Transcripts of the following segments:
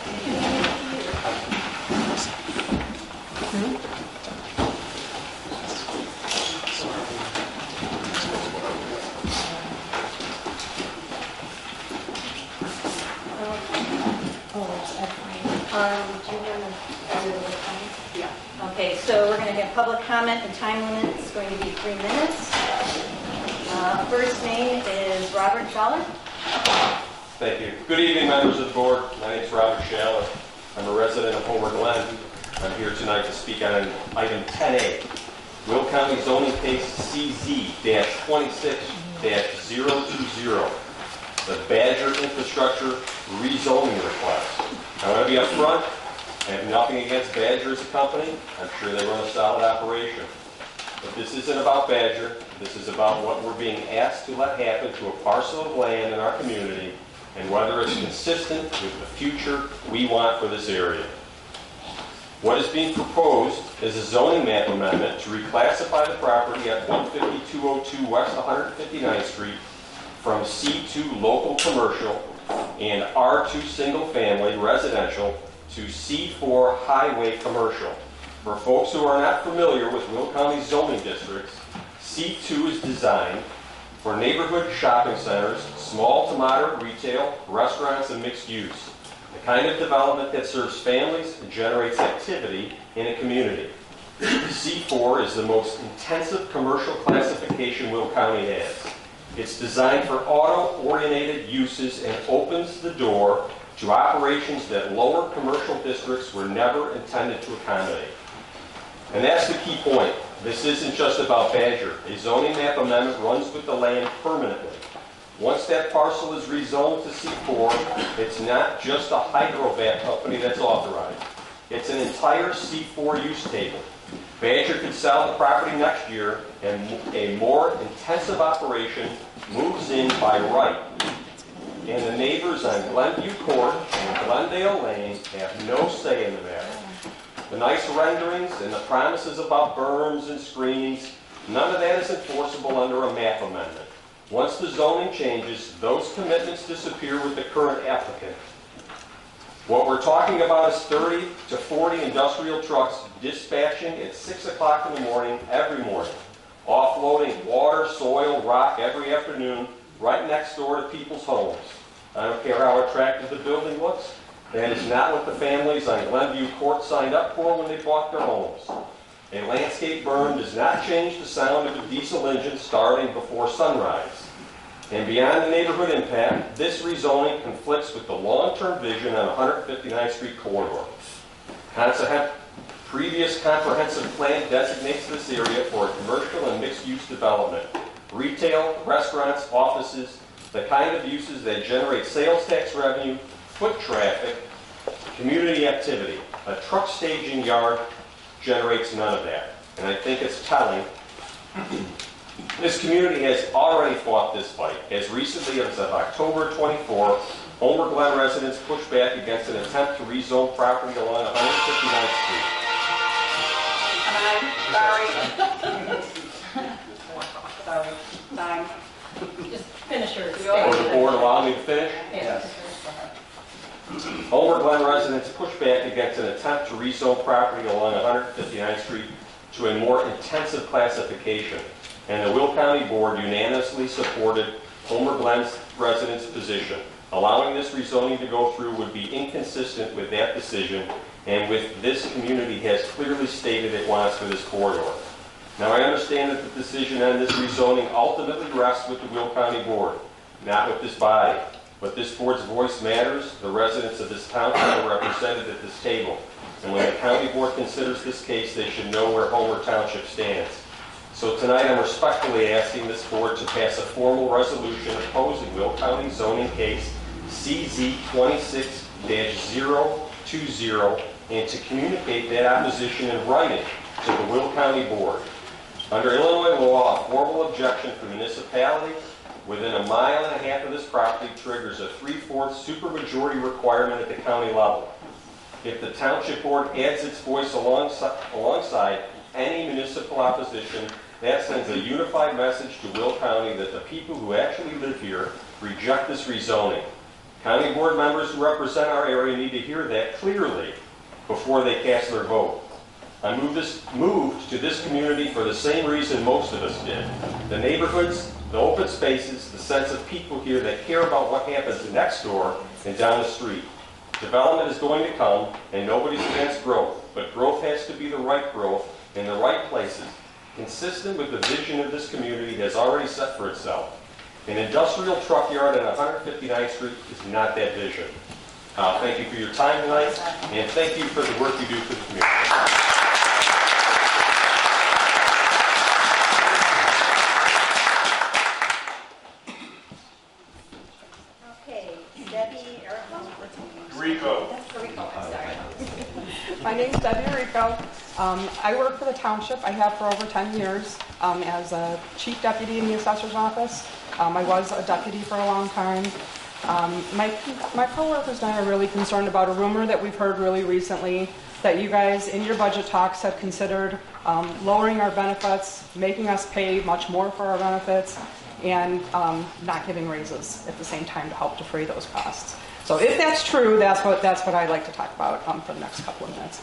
Okay, so we're going to have public comment. The time limit is going to be 3 minutes. First name is Robert Schaller. Thank you. Good evening, members of the board. My name is Robert Schaller. I'm a resident of Homer Glen. I'm here tonight to speak on item 10A, Will County zoning case CZ-26-020, the Badger infrastructure rezoning request. I want to be up front. I have nothing against Badger as a company. I'm sure they run a solid operation. But this isn't about Badger. This is about what we're being asked to let happen to a parcel of land in our community and whether it's consistent with the future we want for this area. What is being proposed is a zoning map amendment to reclassify the property at 15202 West 159th Street from C2 local commercial and R2 single family residential to C4 highway commercial. For folks who are not familiar with Will County zoning districts, C2 is designed for neighborhood shopping centers, small to moderate retail, restaurants, and mixed use. The kind of development that serves families and generates activity in a community. C4 is the most intensive commercial classification Will County has. It's designed for auto-oriented uses and opens the door to operations that lower commercial districts were never intended to accommodate. And that's the key point. This isn't just about Badger. A zoning map amendment runs with the land permanently. Once that parcel is rezoned to C4, it's not just a hydrovac company that's authorized. It's an entire C4 use table. Badger could sell the property next year and a more intensive operation moves in by right. And the neighbors on Glenview Court and Glendale Lane have no say in the matter. The nice renderings and the promises about berms and screens, none of that is enforceable under a map amendment. Once the zoning changes, those commitments disappear with the current applicant. What we're talking about is 30 to 40 industrial trucks dispatching at 6 o'clock in the morning every morning, offloading water, soil, rock every afternoon right next door to people's homes. I don't care how attractive the building looks. That is not what the families on Glenview Court signed up for when they bought their homes. A landscape berm does not change the sound of a diesel engine starting before sunrise. And beyond the neighborhood impact, this rezoning conflicts with the long-term vision on 159th Street corridor. Previous comprehensive plan designates this area for a commercial and mixed-use development. Retail, restaurants, offices, the kind of uses that generate sales tax revenue, foot traffic, community activity. A truck staging yard generates none of that. And I think it's telling. This community has already fought this fight. As recently as of October 24, Homer Glen residents pushed back against an attempt to rezone property along 159th Sorry. Time. Just finish yours. Street. Will the board allow me to finish? Yes. Homer Glen residents pushed back against an attempt to rezone property along 159th Street to a more intensive classification, and the Will County Board unanimously supported Homer Glen's residents' position. Allowing this rezoning to go through would be inconsistent with that decision and with this community has clearly stated it wants for this corridor. Now I understand that the decision on this rezoning ultimately rests with the Will County Board, not with this body. But this board's voice matters. The residents of this township are represented at this table. And when the county board considers this case, they should know where Homer Township stands. So tonight I'm respectfully asking this board to pass a formal resolution opposing Will County zoning case CZ-26-020 and to communicate that opposition in writing to the Will County Board. Under Illinois law, a formal objection from municipality within 1.5 miles of this property triggers a 3/4 supermajority requirement at the county level. If the township board adds its voice alongside any municipal opposition, that sends a unified message to Will County that the people who actually live here reject this rezoning. County board members who represent our area need to hear that clearly before they cast their vote. I moved to this community for the same reason most of us did. The neighborhoods, the open spaces, the sense of people here that care about what happens next door and down the street. Development is going to come, and nobody's against growth, but growth has to be the right growth in the right places, consistent with the vision of this community has already set for itself. An industrial truck yard on 159th Street is not that vision. Thank you for your time tonight, and thank you for the work you do for the community. My name's Debbie Rico. I work for the township. I have for over 10 years as a chief deputy in the assessor's office. I was a deputy for a long time. My coworkers and I are really concerned about a rumor that we've heard really recently that you guys in your budget talks have considered lowering our benefits, making us pay much more for our benefits, and not giving raises at the same time to help defray those costs. So if that's true, that's what I'd like to talk about for the next couple of minutes.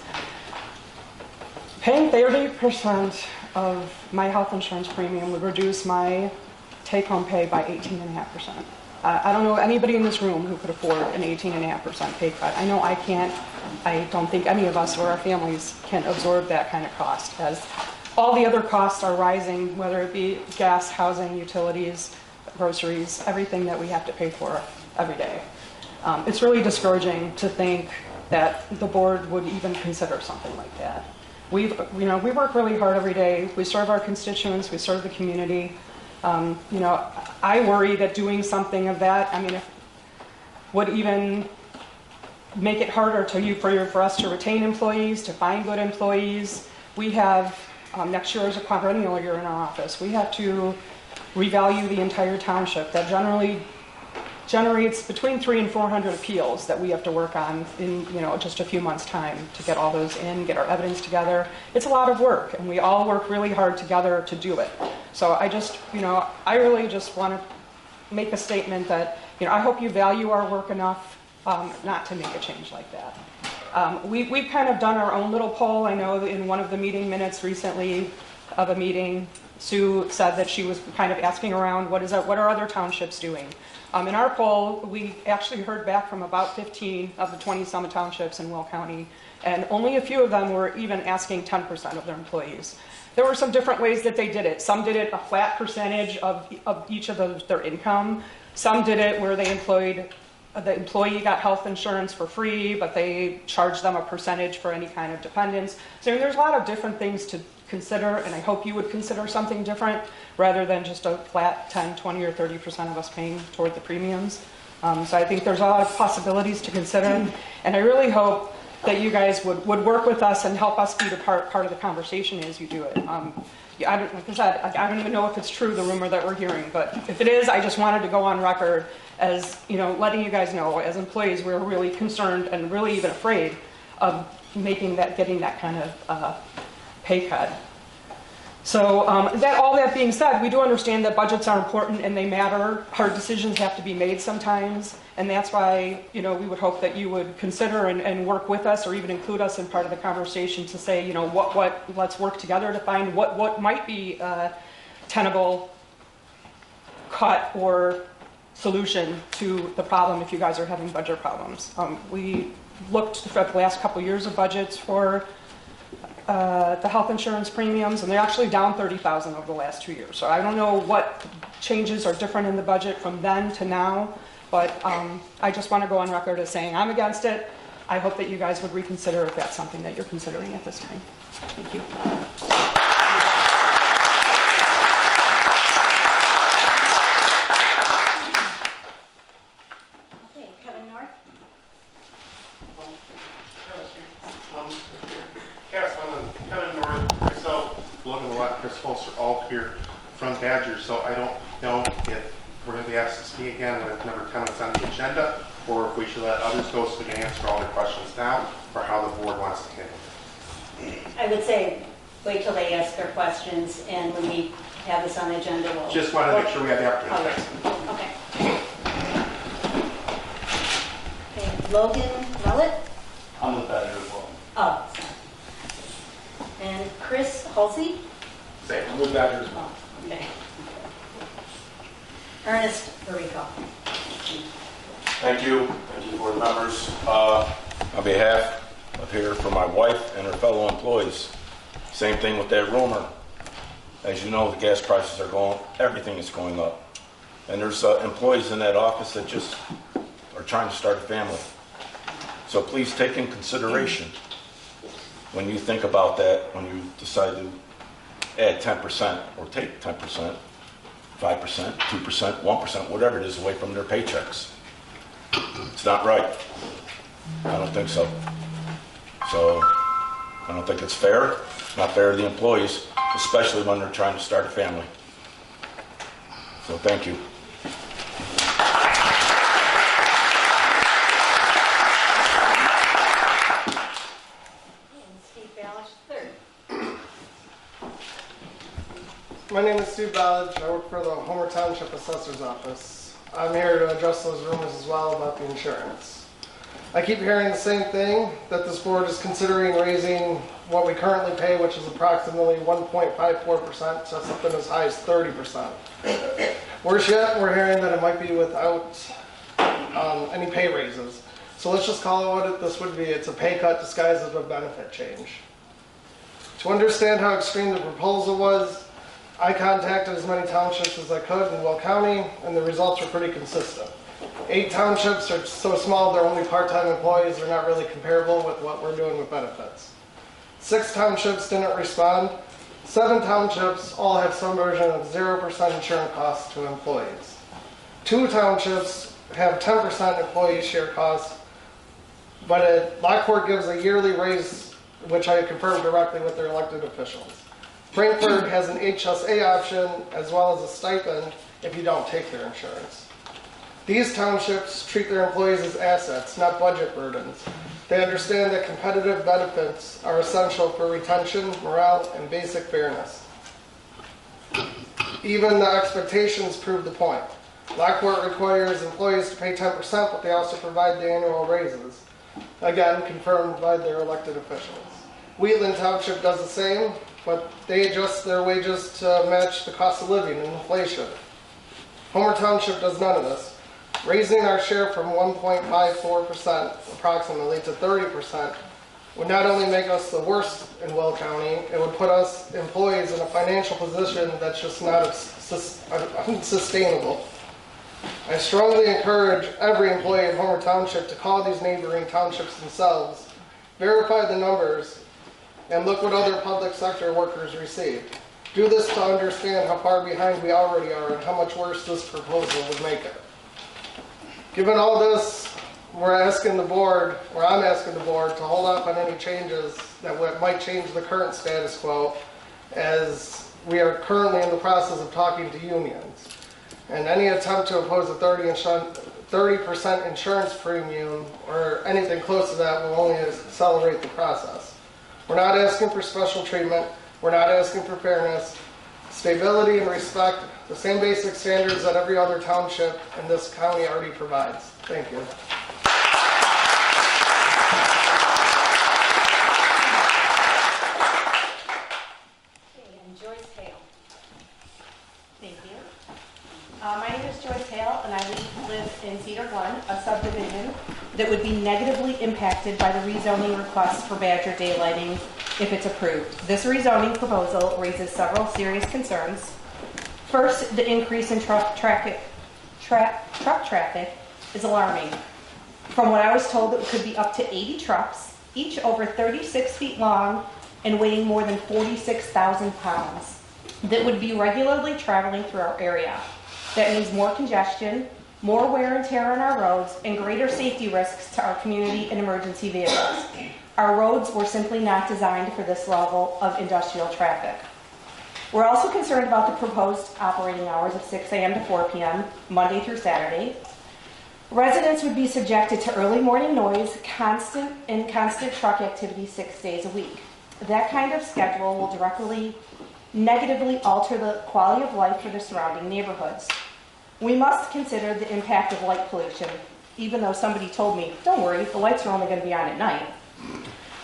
Paying 30% of my health insurance premium would reduce my take-home pay by 18.5%. I don't know anybody in this room who could afford an 18.5% pay cut. I know I can't. I don't think any of us or our families can absorb that kind of cost, as all the other costs are rising, whether it be gas, housing, utilities, groceries, everything that we have to pay for every day. It's really discouraging to think that the board would even consider something like that. We work really hard every day. We serve our constituents. We serve the community. I worry that doing something of that, would even make it harder for us to retain employees, to find good employees. We have, next year is a quadrennial year in our office. We have to revalue the entire township. That generally generates between 300 and 400 appeals that we have to work on in just a few months' time to get all those in, get our evidence together. It's a lot of work, and we all work really hard together to do it. So I really just want to make a statement that I hope you value our work enough not to make a change like that. We've kind of done our own little poll. I know in one of the meeting minutes recently of a meeting, Sue said that she was kind of asking around what are other townships doing. In our poll, we actually heard back from about 15 of the 20-some townships in Will County, and only a few of them were even asking 10% of their employees. There were some different ways that they did it. Some did it a flat percentage of each of their income. Some did it where the employee got health insurance for free, but they charged them a percentage for any kind of dependents. So there's a lot of different things to consider, and I hope you would consider something different rather than just a flat 10, 20, or 30% of us paying toward the premiums. So I think there's a lot of possibilities to consider, and I really hope that you guys would work with us and help us be the part of the conversation as you do it. Like I said, I don't even know if it's true, the rumor that we're hearing, but if it is, I just wanted to go on record as letting you guys know, as employees, we're really concerned and really even afraid of getting that kind of pay cut. So all that being said, we do understand that budgets are important and they matter. Hard decisions have to be made sometimes, and that's why we would hope that you would consider and work with us, or even include us in part of the conversation to say, let's work together to find what might be a tenable cut or solution to the problem if you guys are having budget problems. We looked at the last couple years of budgets for the health insurance premiums, and they're actually down $30,000 over the last 2 years. So I don't know what changes are different in the budget from then to now, but I just want to go on record as saying I'm against it. I hope that you guys would reconsider if that's something that you're considering at this time. Thank you. Okay, Kevin North. Kevin North, myself, Logan Lott, Chris Holster, all here from Badger, so I don't know if we're going to be asked to speak again when it's number 10 is on the agenda, or if we should let others go so we can answer all their questions now, or how the board wants to handle it. I would say wait till they ask their questions, and when we have this on the agenda, we'll... Just want to make sure we have the opportunity. Okay. Logan Mullet. I'm with Badger as well. Oh, sorry. And Chris Halsey. Same, I'm with Badger as well. Oh, okay. Ernest Barrico. Thank you. Thank you for the members. On behalf of here for my wife and her fellow employees, same thing with that rumor. As you know, the gas prices are going, everything is going up. And there's employees in that office that just are trying to start a family. So please take in consideration when you think about that, when you decide to add 10% or take 10%, 5%, 2%, 1%, whatever it is away from their paychecks. It's not right. I don't think so. So I don't think it's fair. Not fair to the employees, especially when they're trying to start a family. So thank you. And Steve Ballish III. My name is Steve Ballage. I work for the Homer Township Assessor's Office. I'm here to address those rumors as well about the insurance. I keep hearing the same thing, that this board is considering raising what we currently pay, which is approximately 1.54%, to something as high as 30%. Worse yet, we're hearing that it might be without any pay raises. So let's just call it what this would be. It's a pay cut disguised as a benefit change. To understand how extreme the proposal was, I contacted as many townships as I could in Will County, and the results were pretty consistent. 8 townships are so small they're only part-time employees. They're not really comparable with what we're doing with benefits. 6 townships didn't respond. 7 townships all have some version of 0% insurance costs to employees. 2 townships have 10% employee share costs, but Lockport gives a yearly raise, which I confirmed directly with their elected officials. Frankfurt has an HSA option as well as a stipend if you don't take their insurance. These townships treat their employees as assets, not budget burdens. They understand that competitive benefits are essential for retention, morale, and basic fairness. Even the expectations prove the point. Lockport requires employees to pay 10%, but they also provide the annual raises. Again, confirmed by their elected officials. Wheatland Township does the same, but they adjust their wages to match the cost of living and inflation. Homer Township does none of this. Raising our share from 1.54% approximately to 30% would not only make us the worst in Will County, it would put us employees in a financial position that's just not unsustainable. I strongly encourage every employee of Homer Township to call these neighboring townships themselves, verify the numbers, and look what other public sector workers receive. Do this to understand how far behind we already are and how much worse this proposal would make it. Given all this, I'm asking the board to hold off on any changes that might change the current status quo, as we are currently in the process of talking to unions. And any attempt to impose a 30% insurance premium or anything close to that will only accelerate the process. We're not asking for special treatment. We're not asking for fairness. Stability and respect, the same basic standards that every other township in this county already provides. Thank you. Okay, and Joyce Hale. Thank you. My name is Joyce Hale, and I live in Cedar Glen, a subdivision that would be negatively impacted by the rezoning request for Badger daylighting if it's approved. This rezoning proposal raises several serious concerns. First, the increase in truck traffic is alarming. From what I was told, it could be up to 80 trucks, each over 36 feet long and weighing more than 46,000 pounds, that would be regularly traveling through our area. That means more congestion, more wear and tear on our roads, and greater safety risks to our community and emergency vehicles. Our roads were simply not designed for this level of industrial traffic. We're also concerned about the proposed operating hours of 6 a.m. to 4 p.m., Monday through Saturday. Residents would be subjected to early morning noise, constant truck activity 6 days a week. That kind of schedule will directly negatively alter the quality of life for the surrounding neighborhoods. We must consider the impact of light pollution. even though somebody told me, don't worry, the lights are only going to be on at night.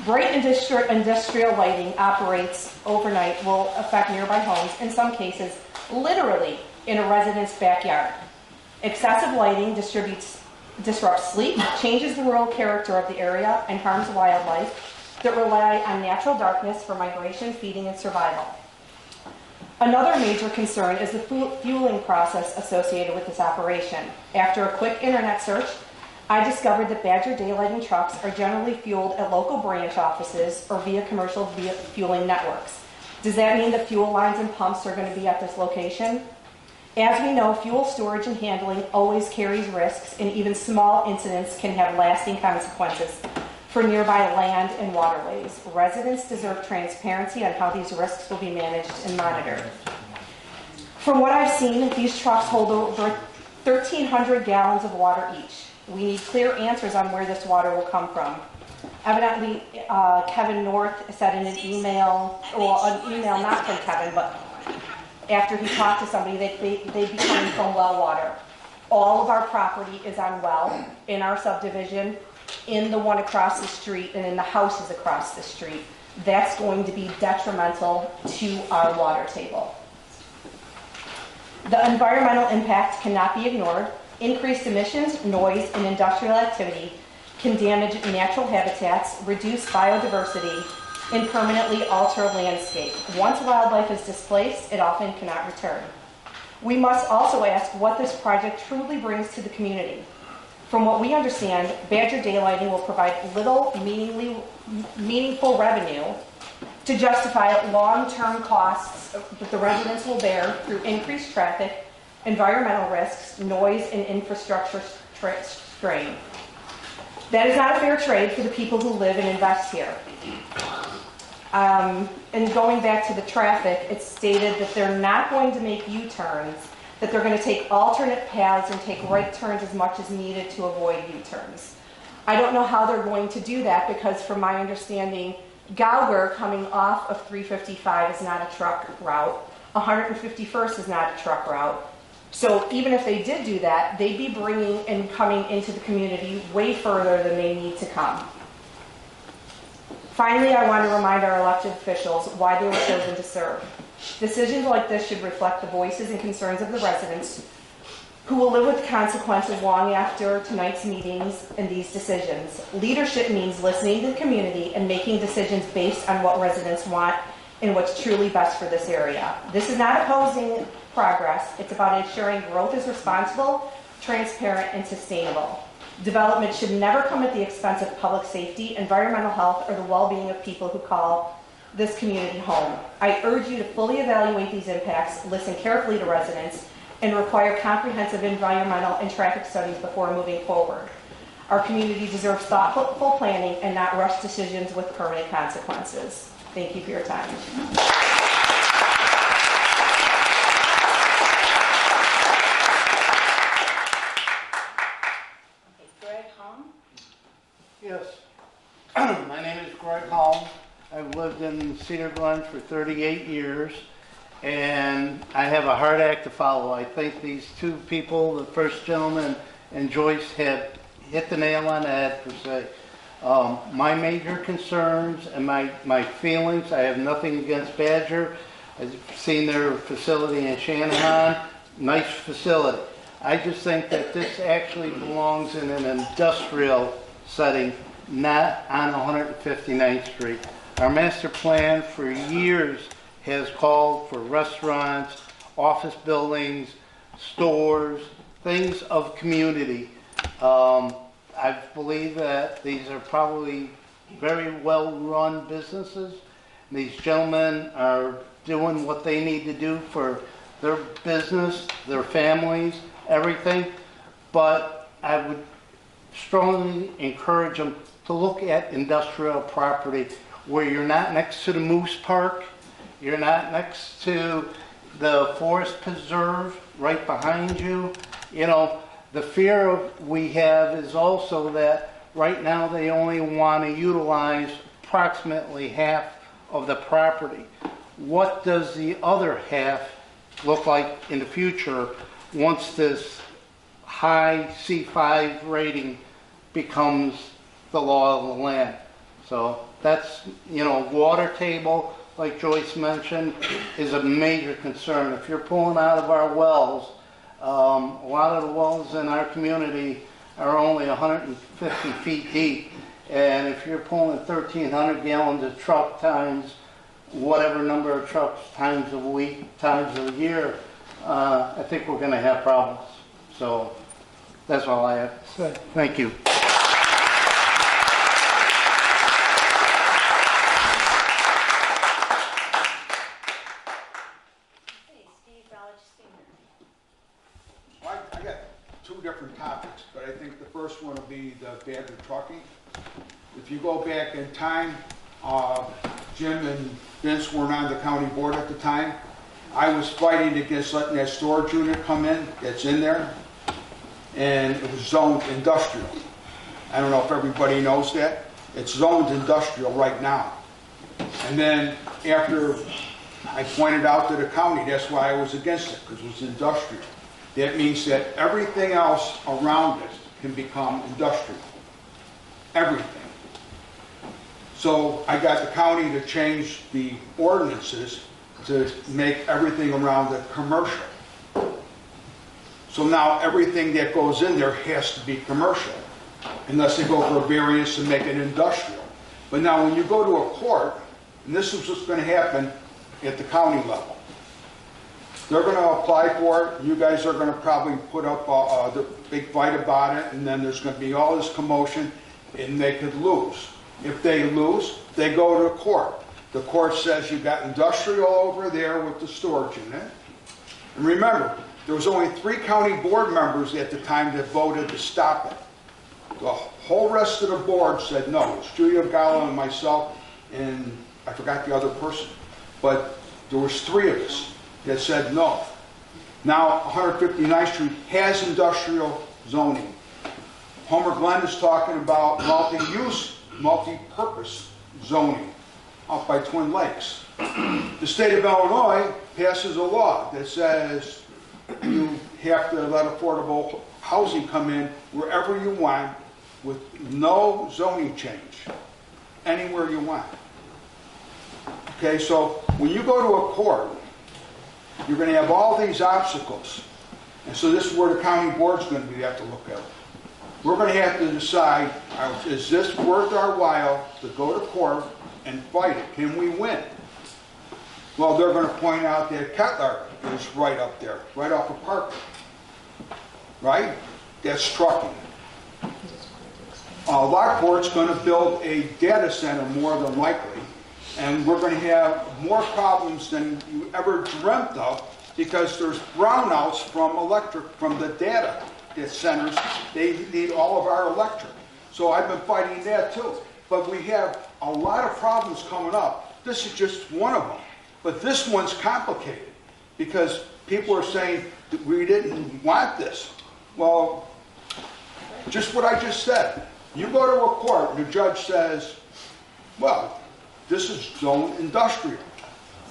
Bright industrial lighting operates overnight will affect nearby homes, in some cases, literally in a resident's backyard. Excessive lighting disrupts sleep, changes the rural character of the area, and harms wildlife that rely on natural darkness for migration, feeding, and survival. Another major concern is the fueling process associated with this operation. After a quick internet search, I discovered that Badger daylighting trucks are generally fueled at local branch offices or via commercial fueling networks. Does that mean that fuel lines and pumps are going to be at this location? As we know, fuel storage and handling always carries risks, and even small incidents can have lasting consequences for nearby land and waterways. Residents deserve transparency on how these risks will be managed and monitored. From what I've seen, these trucks hold over 1,300 gallons of water each. We need clear answers on where this water will come from. Evidently, Kevin North said in an email, not from Kevin, but after he talked to somebody, they'd be coming from well water. All of our property is on well in our subdivision, in the one across the street, and in the houses across the street. That's going to be detrimental to our water table. The environmental impact cannot be ignored. Increased emissions, noise, and industrial activity can damage natural habitats, reduce biodiversity, and permanently alter landscape. Once wildlife is displaced, it often cannot return. We must also ask what this project truly brings to the community. From what we understand, Badger daylighting will provide little meaningful revenue to justify long-term costs that the residents will bear through increased traffic, environmental risks, noise, and infrastructure strain. That is not a fair trade for the people who live and invest here. And going back to the traffic, it's stated that they're not going to make U-turns, that they're going to take alternate paths and take right turns as much as needed to avoid U-turns. I don't know how they're going to do that because from my understanding, Gauger coming off of 355 is not a truck route. 151st is not a truck route. So even if they did do that, they'd be bringing and coming into the community way further than they need to come. Finally, I want to remind our elected officials why they were chosen to serve. Decisions like this should reflect the voices and concerns of the residents who will live with consequences long after tonight's meetings and these decisions. Leadership means listening to the community and making decisions based on what residents want and what's truly best for this area. This is not opposing progress. It's about ensuring growth is responsible, transparent, and sustainable. Development should never come at the expense of public safety, environmental health, or the well-being of people who call this community home. I urge you to fully evaluate these impacts, listen carefully to residents, and require comprehensive environmental and traffic studies before moving forward. Our community deserves thoughtful planning and not rushed decisions with permanent consequences. Thank you for your time. Greg Hom? Yes. My name is Greg Hall. I've lived in Cedar Glen for 38 years, and I have a hard act to follow. I think these two people, the first gentleman and Joyce, have hit the nail on the head, per se. My major concerns and my feelings, I have nothing against Badger. I've seen their facility in Shanahan, nice facility. I just think that this actually belongs in an industrial setting, not on 159th Street. Our master plan for years has called for restaurants, office buildings, stores, things of community. I believe that these are probably very well-run businesses. These gentlemen are doing what they need to do for their business, their families, everything. But I would strongly encourage them to look at industrial property where you're not next to the Moose Park, you're not next to the Forest Preserve right behind you. You know, the fear we have is also that right now they only want to utilize approximately half of the property. What does the other half look like in the future once this high C5 rating becomes the law of the land. So that's, water table, like Joyce mentioned, is a major concern. If you're pulling out of our wells, a lot of the wells in our community are only 150 feet deep. And if you're pulling 1,300 gallons a truck times whatever number of trucks times a week, times a year, I think we're going to have problems. So that's all I have to say. Thank you. Okay, Steve Rowledge Sr. Well, I got two different topics, but I think the first one will be the Badger trucking. If you go back in time, Jim and Vince weren't on the county board at the time. I was fighting against letting that storage unit come in that's in there, and it was zoned industrial. I don't know if everybody knows that. It's zoned industrial right now. And then after I pointed out to the county, that's why I was against it, because it was industrial. That means that everything else around it can become industrial. Everything. So I got the county to change the ordinances to make everything around it commercial. So now everything that goes in there has to be commercial, unless they go for a variance and make it industrial. But now when you go to a court, and this is what's going to happen at the county level, they're going to apply for it. You guys are going to probably put up the big fight about it, and then there's going to be all this commotion, and they could lose. If they lose, they go to court. The court says you got industrial over there with the storage unit. And remember, there was only 3 county board members at the time that voted to stop it. The whole rest of the board said no. It's Julia Gallo and myself, and I forgot the other person. But there was 3 of us that said no. Now 159th Street has industrial zoning. Homer Glen is talking about multi-use, multi-purpose zoning up by Twin Lakes. The state of Illinois passes a law that says you have to let affordable housing come in wherever you want with no zoning change, anywhere you want. Okay, so when you go to a court, you're going to have all these obstacles. And so this is where the county board's going to have to look at it. We're going to have to decide, is this worth our while to go to court and fight it? Can we win? Well, they're going to point out that Kettler is right up there, right off of Parker. Right? That's trucking. Lockport's going to build a data center more than likely, and we're going to have more problems than you ever dreamt of because there's brownouts from the data centers. They need all of our electric. So I've been fighting that too. But we have a lot of problems coming up. This is just one of them. But this one's complicated because people are saying that we didn't want this. Well, just what I just said. You go to a court and the judge says, well, this is zone industrial.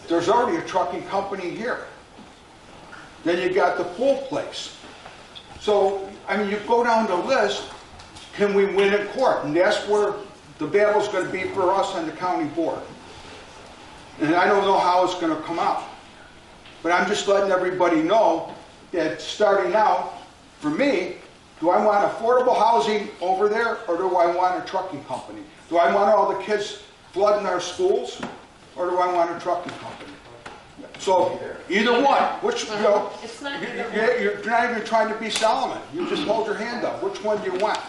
There's already a trucking company here. Then you got the pool place. So, I mean, you go down the list, can we win in court? And that's where the battle's going to be for us on the county board. And I don't know how it's going to come out. But I'm just letting everybody know that starting out, for me, do I want affordable housing over there or do I want a trucking company? Do I want all the kids flooding our schools or do I want a trucking company? So either one. Which, It's not you're not even trying to be Solomon. You just hold your hand up. Which one do you want?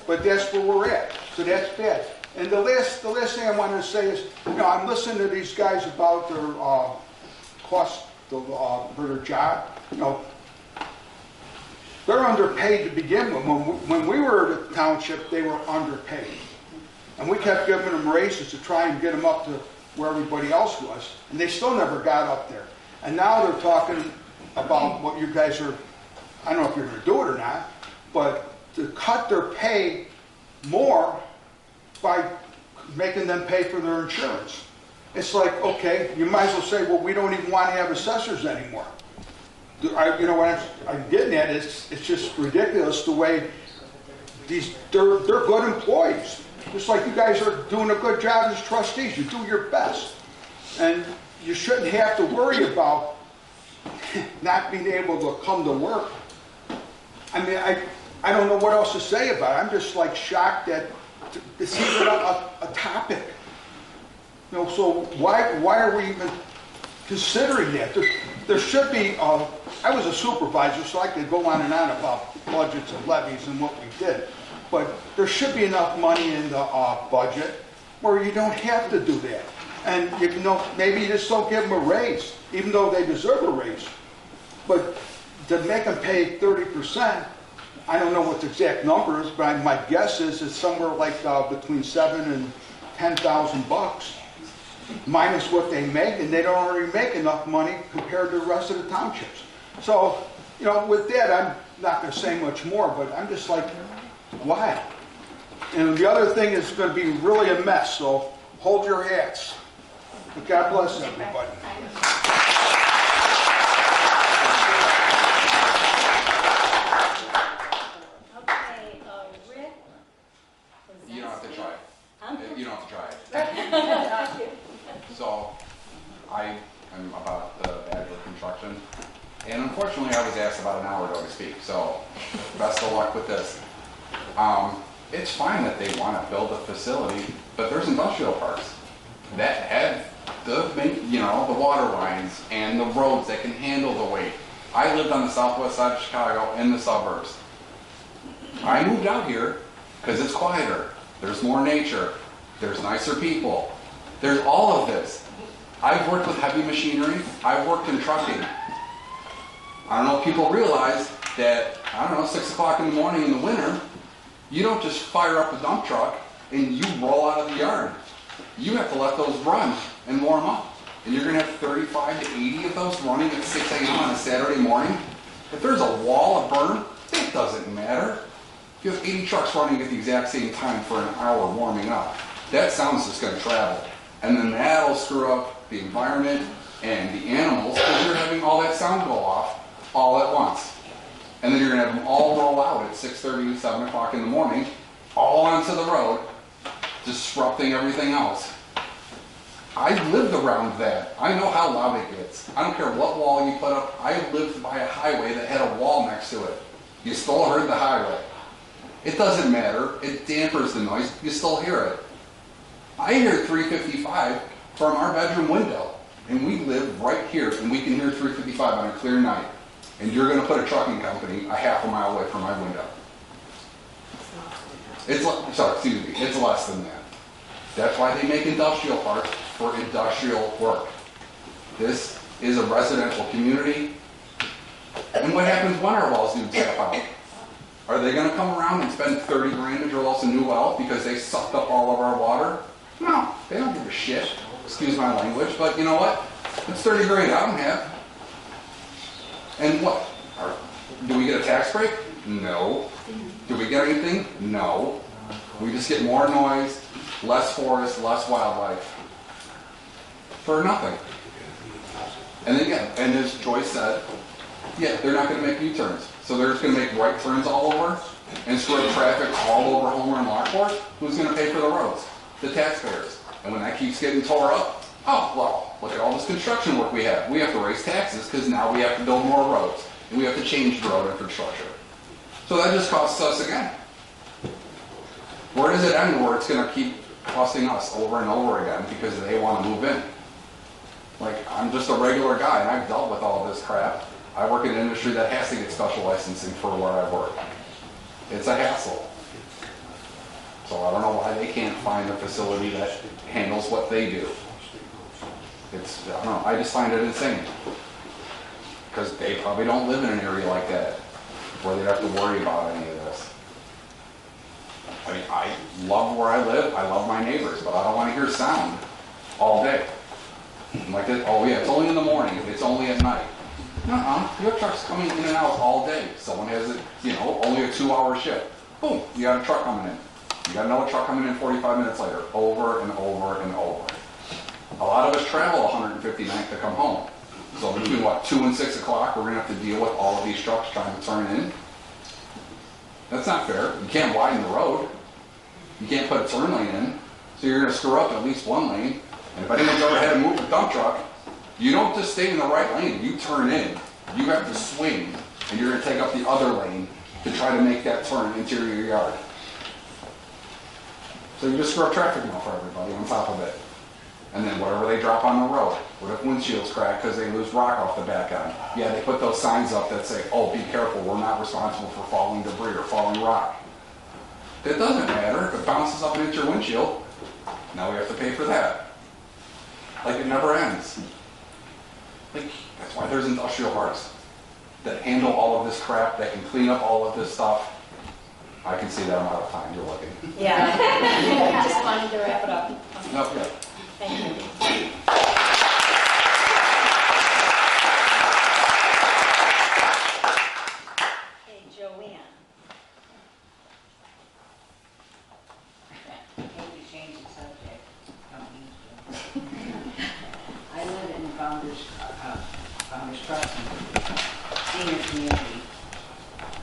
But that's where we're at. So that's bad. And the last thing I wanted to say is, I'm listening to these guys about their cost for their job. They're underpaid to begin with. When we were at the township, they were underpaid. And we kept giving them raises to try and get them up to where everybody else was. And they still never got up there. And now they're talking about what you guys are, I don't know if you're going to do it or not, but to cut their pay more by making them pay for their insurance. It's like, okay, you might as well say, well, we don't even want to have assessors anymore. You know what I'm getting at is it's just ridiculous the way they're good employees. Just like you guys are doing a good job as trustees, you do your best. And you shouldn't have to worry about not being able to come to work. I mean, I don't know what else to say about it. I'm just like shocked that it's even a topic. You know, so why are we even considering that? There should be, I was a supervisor, so I could go on and on about budgets and levies and what we did. But there should be enough money in the budget where you don't have to do that. And you know, maybe you just don't give them a raise, even though they deserve a raise. But to make them pay 30%, I don't know what the exact number is, but my guess is it's somewhere like between $7,000 and $10,000 minus what they make, and they don't already make enough money compared to the rest of the townships. So, you know, with that, I'm not going to say much more, but I'm just like, why? And the other thing is going to be really a mess, so hold your hats. But God bless everybody. Okay, Rick? You don't have to try. Huh? You don't have to try. Thank you. So, I am about the Badger construction, and unfortunately I was asked about an hour ago to speak, so best of luck with this. It's fine that they want to build a facility, but there's industrial parks that have the water lines and the roads that can handle the weight. I lived on the southwest side of Chicago in the suburbs. I moved out here because it's quieter. There's more nature. There's nicer people. There's all of this. I've worked with heavy machinery. I've worked in trucking. I don't know if people realize that, 6 o'clock in the morning in the winter, you don't just fire up a dump truck and you roll out of the yard. You have to let those run and warm up. And you're going to have 35 to 80 of those running at 6 a.m. on a Saturday morning. If there's a wall of burn, it doesn't matter. If you have 80 trucks running at the exact same time for an hour warming up, that sound's just going to travel. And then that'll screw up the environment and the animals because you're having all that sound go off all at once. And then you're going to have them all roll out at 6:30, 7 o'clock in the morning, all onto the road, disrupting everything else. I lived around that. I know how loud it gets. I don't care what wall you put up. I lived by a highway that had a wall next to it. You still heard the highway. It doesn't matter. It dampers the noise. You still hear it. I hear 355 from our bedroom window. And we live right here, and we can hear 355 on a clear night. And you're going to put a trucking company a half a mile away from my window. It's less than that. That's why they make industrial parks for industrial work. This is a residential community. And what happens when our wells do tap out? Are they going to come around and spend 30 grand to drill us a new well because they sucked up all of our water? No, they don't give a shit. Excuse my language, but you know what? It's 30 grand I don't have. And what? Do we get a tax break? No. Do we get anything? No. We just get more noise, less forest, less wildlife. For nothing. And again, and as Joyce said, yeah, they're not going to make U-turns. So they're just going to make right turns all over and screw up traffic all over Homer and Lockport. Who's going to pay for the roads? The taxpayers. And when that keeps getting tore up, oh, well, look at all this construction work we have. We have to raise taxes because now we have to build more roads. And we have to change the road infrastructure. So that just costs us again. Where does it end where it's going to keep costing us over and over again because they want to move in? Like, I'm just a regular guy, and I've dealt with all this crap. I work in an industry that has to get special licensing for where I work. It's a hassle. So I don't know why they can't find a facility that handles what they do. I don't know, I just find it insane. Because they probably don't live in an area like that where they have to worry about any of this. I mean, I love where I live, I love my neighbors, but I don't want to hear sound all day. I'm like, oh yeah, it's only in the morning, it's only at night. No, you have trucks coming in and out all day. Someone has only a 2-hour shift. Boom, you got a truck coming in. You got another truck coming in 45 minutes later, over and over and over. A lot of us travel 159th to come home. So between what, 2 and 6 o'clock, we're gonna have to deal with all of these trucks trying to turn in? That's not fair. You can't widen the road. You can't put a turn lane in. So you're gonna screw up at least one lane. And if anyone's ever had to move a dump truck, you don't just stay in the right lane, you turn in. You have to swing, and you're gonna take up the other lane to try to make that turn into your yard. So you just screw up traffic now for everybody on top of it. And then whatever they drop on the road, what if windshields crack because they lose rock off the back end? Yeah, they put those signs up that say, oh, be careful, we're not responsible for falling debris or falling rock. It doesn't matter. If it bounces up and hits your windshield, now we have to pay for that. Like it never ends. Like, that's why there's industrial parks that handle all of this crap, that can clean up all of this stuff. I can see that I'm out of time. You're looking. Yeah. I just wanted to wrap it up. No, yeah. Thank you. Hey, Joanne. Maybe change the subject. I live in Founders Crossing, senior community,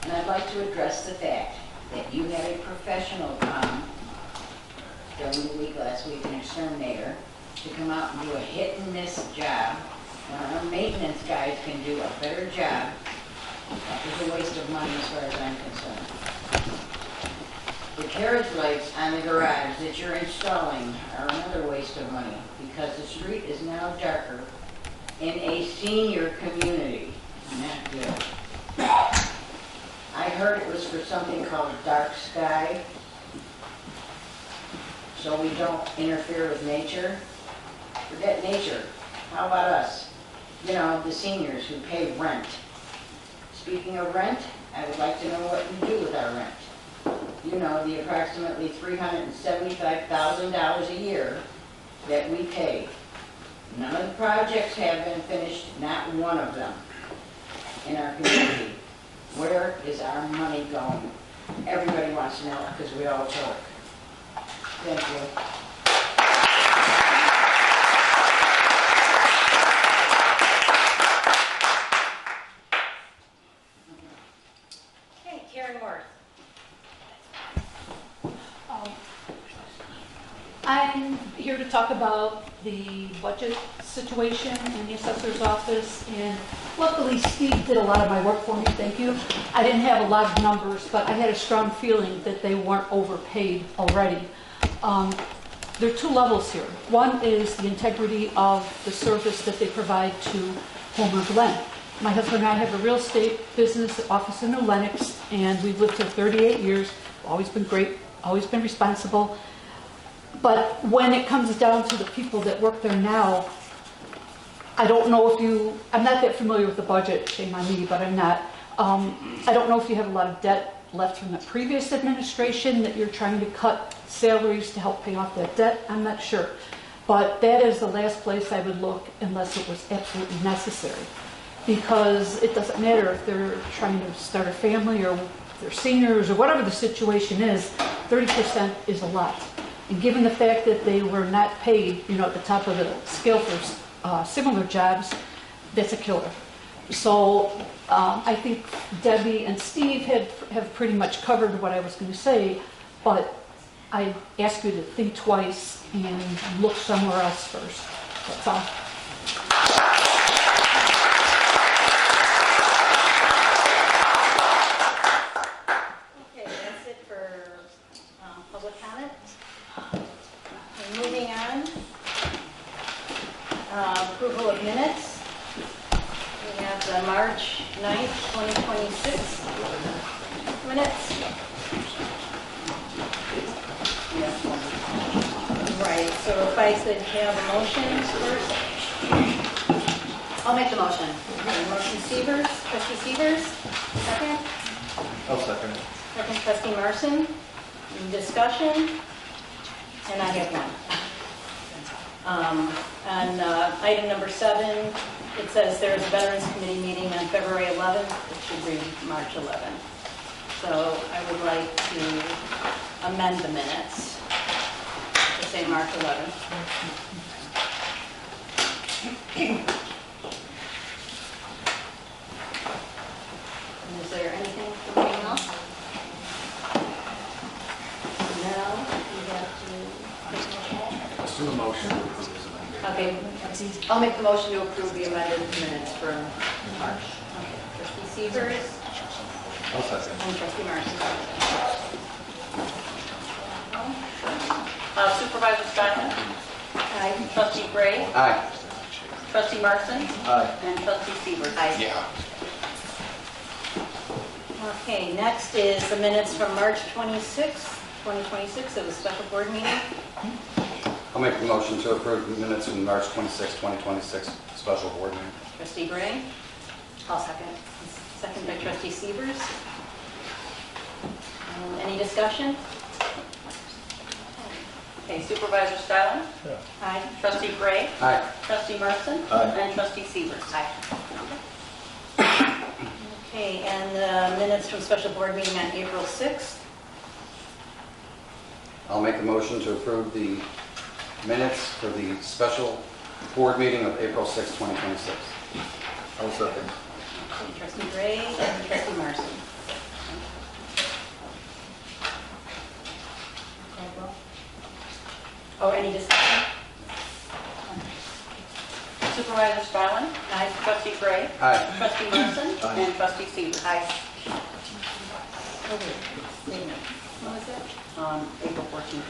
and I'd like to address the fact that you had a professional come during the week last week, an exterminator, to come out and do a hit and miss job, when our maintenance guys can do a better job. That was a waste of money as far as I'm concerned. The carriage lights on the garage that you're installing are another waste of money, because the street is now darker in a senior community. Not good. I heard it was for something called dark sky, so we don't interfere with nature. Forget nature. How about us? You know, the seniors who pay rent. Speaking of rent, I would like to know what you do with our rent. You know, the approximately $375,000 a year that we pay. None of the projects have been finished, not one of them, in our community. Where is our money going? Everybody wants to know, because we all talk. Thank you. Hey, Karen Worth. I'm here to talk about the budget situation in the assessor's office, and luckily Steve did a lot of my work for me, thank you. I didn't have a lot of numbers, but I had a strong feeling that they weren't overpaid already. There are two levels here. One is the integrity of the service that they provide to Homer Glen. My husband and I have a real estate business office in New Lenox, and we've lived here 38 years, always been great, always been responsible. But when it comes down to the people that work there now, I don't know if you, I'm not that familiar with the budget, shame on me, but I'm not. I don't know if you have a lot of debt left from the previous administration that you're trying to cut salaries to help pay off that debt. I'm not sure. But that is the last place I would look unless it was absolutely necessary. Because it doesn't matter if they're trying to start a family or they're seniors or whatever the situation is, 30% is a lot. And given the fact that they were not paid, you know, at the top of the scale for similar jobs, that's a killer. So I think Debbie and Steve have pretty much covered what I was going to say, but I ask you to think twice and look somewhere else first. That's all. Okay, that's it for public comment. Okay, moving on. Approval of minutes. We have the March 9th, 2026 minutes. Right, so if I could have a motion first. I'll make the motion. Okay, motion Severs, trustee Severs, second. I'll second it. Second, trustee Marson. Any discussion? And I have one. On item number 7, it says there is a Veterans Committee meeting on February 11th. It should read March 11th. So I would like to amend the minutes to say March 11th. Okay, I'll make the motion to approve the amended minutes from March. Okay, trustee Severs I'll second. and trustee Marson. Supervisor Steinman? Aye. Trustee Gray? Aye. Trustee Marson? Aye. And trustee Severs? Aye. Yeah. Okay, next is the minutes from March 26th, 2026, of the special board meeting. I'll make the motion to approve the minutes from March 26, 2026, special board meeting. Trustee Gray? I'll second. Second by trustee Severs. Any discussion? Okay, Supervisor Stylin? Yeah. Aye. Trustee Gray? Aye. Trustee Marson? Aye. And trustee Severs? Aye. Okay, and the minutes from special board meeting on April 6th. I'll make a motion to approve the minutes for the special board meeting of April 6, 2026. I'll second. Okay, trustee Gray and trustee Marson. Oh, any discussion? Supervisor Stylin? Aye. Trustee Gray? Aye. Trustee Marson? Aye. And trustee Severs? Aye. Wait a minute. What was it? April 14th.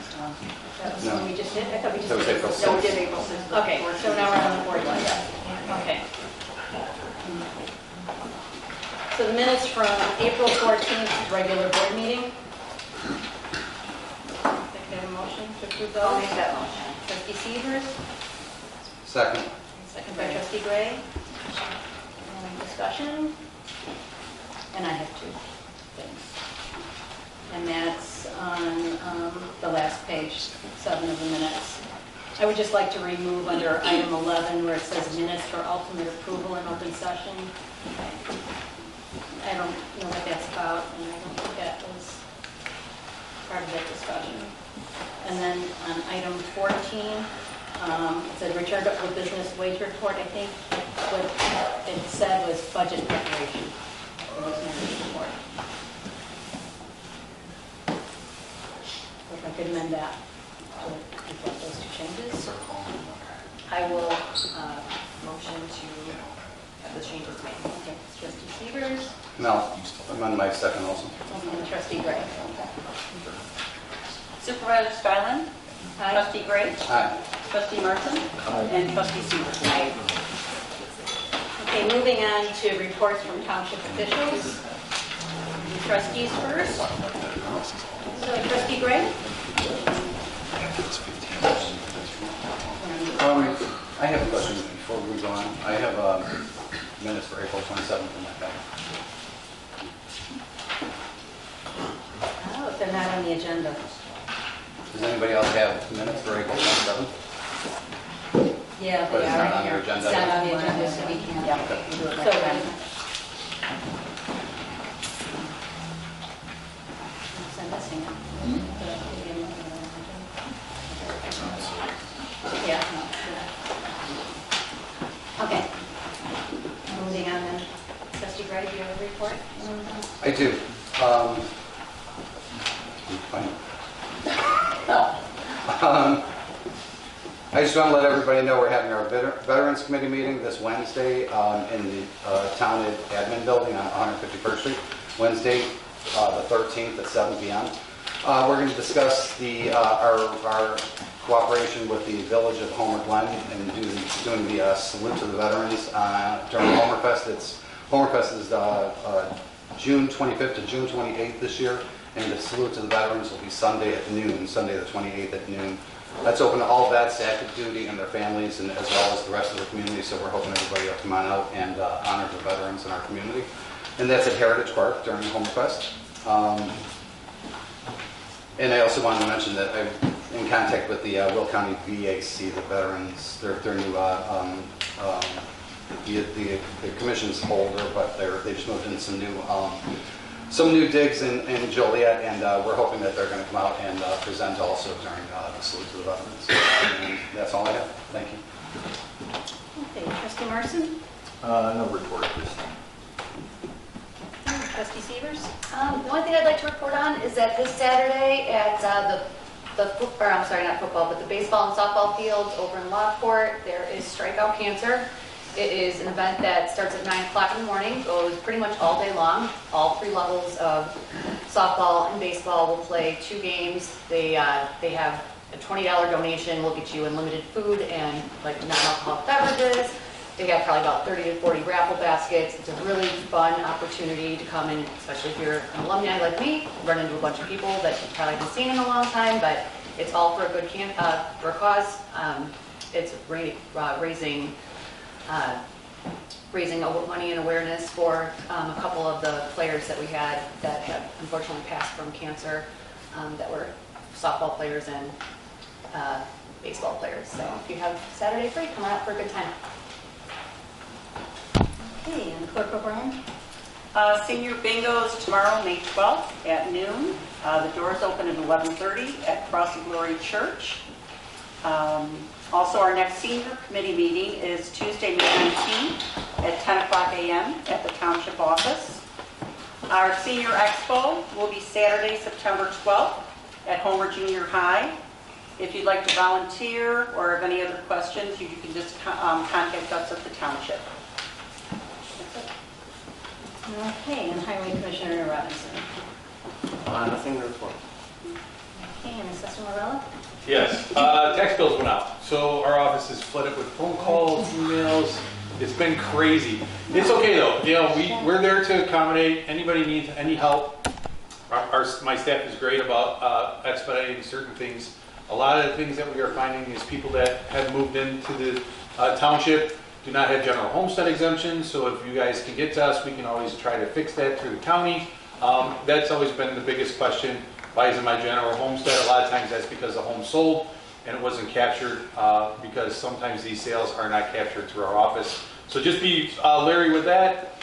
That was No. when we just did? I thought we just That was did April No, we 6th. did April 6th. Okay, so now we're on the board line. Okay. So the minutes from April 14th, regular board meeting. Can I have a motion to approve those? I'll make that motion. Trustee Severs, Second. second by trustee Gray. Any discussion? And I have two things. And that's on the last page, 7 of the minutes. I would just like to remove under item 11 where it says minutes for ultimate approval in open session. I don't know what that's about, and I don't think that was part of that discussion. And then on item 14, it said return to the business wage report. I think what it said was budget preparation. It was not a report. If I could amend that to reflect those two changes. I will motion to have the changes made. Okay, trustee Severs No, I'm on my second also. and trustee Gray. Supervisor Stylin? Aye. Trustee Gray? Aye. Trustee Marson? And trustee Severs? Aye. Okay, moving on to reports from township officials. Trustees first. So trustee Gray? I have a question before we go on. I have minutes for April 27th in my packet. Oh, they're not on the agenda. Does anybody else have minutes for April 27th? Yeah, But they it's are not on here. your agenda? It's not on the agenda, so we can't. do it like that. So I'm missing it. Yeah. Okay. Moving on then. Trustee Gray, do you have a report? I do. I just want to let everybody know we're having our Veterans Committee meeting this Wednesday in the town admin building on 151st Street. Wednesday, the 13th at 7 p.m. We're going to discuss our cooperation with the village of Homer Glen and doing the salute to the veterans during Homerfest. Homerfest is June 25th to June 28th this year, and the salute to the veterans will be Sunday at noon, Sunday the 28th at noon. That's open to all vets, active duty, and their families, and as well as the rest of the community. So we're hoping everybody will come on out and honor the veterans in our community. And that's at Heritage Park during Homerfest. And I also wanted to mention that I'm in contact with the Will County VAC, the veterans. Their new the commission's older, but they just moved in some new digs in Joliet, and we're hoping that they're going to come out and present also during the salute to the veterans. And that's all I have. Thank you. Okay, trustee Marson? No report at this time. Trustee Severs? The only thing I'd like to report on is that this Saturday at the not football, but the baseball and softball fields over in Lockport, there is Strikeout Cancer. It is an event that starts at 9 o'clock in the morning, goes pretty much all day long. All 3 levels of softball and baseball will play 2 games. They have a $20 donation, will get you unlimited food and like non-alcoholic beverages. They have probably about 30 to 40 raffle baskets. It's a really fun opportunity to come in, especially if you're an alumni like me, run into a bunch of people that you've probably been seeing in a long time, but it's all for a good for a cause. It's raising money and awareness for a couple of the players that we had that have unfortunately passed from cancer, that were softball players and baseball players. So if you have Saturday free, come out for a good time. Okay, and Clerk O'Brien? Senior bingo is tomorrow, May 12th at noon. The doors open at 11:30 at Cross of Glory Church. Also, our next senior committee meeting is Tuesday, May 19th at 10 o'clock a.m. at the Township office. Our senior expo will be Saturday, September 12th at Homer Junior High. If you'd like to volunteer or have any other questions, you can just contact us at the Township. Okay, and Highway Commissioner Robinson. Nothing to report. Okay, and Assessor Morella? Yes, tax bills went out, so our office is flooded with phone calls, emails. It's been crazy. It's okay though. You know, we're there to accommodate anybody needs any help. My staff is great about expediting certain things. A lot of the things that we are finding is people that have moved into the township do not have general homestead exemptions, so if you guys can get to us, we can always try to fix that through the county. That's always been the biggest question. Why isn't my general homestead? A lot of times that's because the home sold and it wasn't captured, because sometimes these sales are not captured through our office. So just be leery with that.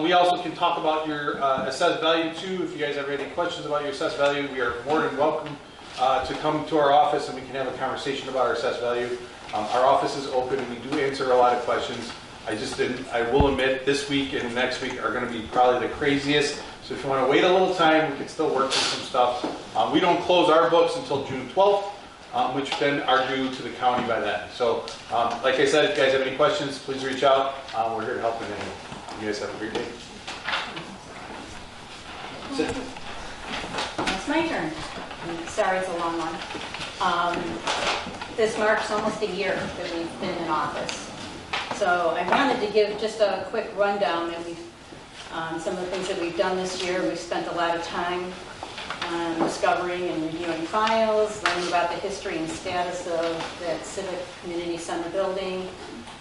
We also can talk about your assessed value too. If you guys have any questions about your assessed value, we are more than welcome to come to our office and we can have a conversation about our assessed value. Our office is open. We do answer a lot of questions. I will admit this week and next week are going to be probably the craziest. So if you want to wait a little time, we can still work through some stuff. We don't close our books until June 12th, which then are due to the county by then. So like I said, if you guys have any questions, please reach out. We're here to help in any way. You guys have a great day. It's my turn. Sorry, it's a long one. This marks almost a year that we've been in office. So I wanted to give just a quick rundown that some of the things that we've done this year. We've spent a lot of time discovering and reviewing files, learning about the history and status of that Civic Community Center building,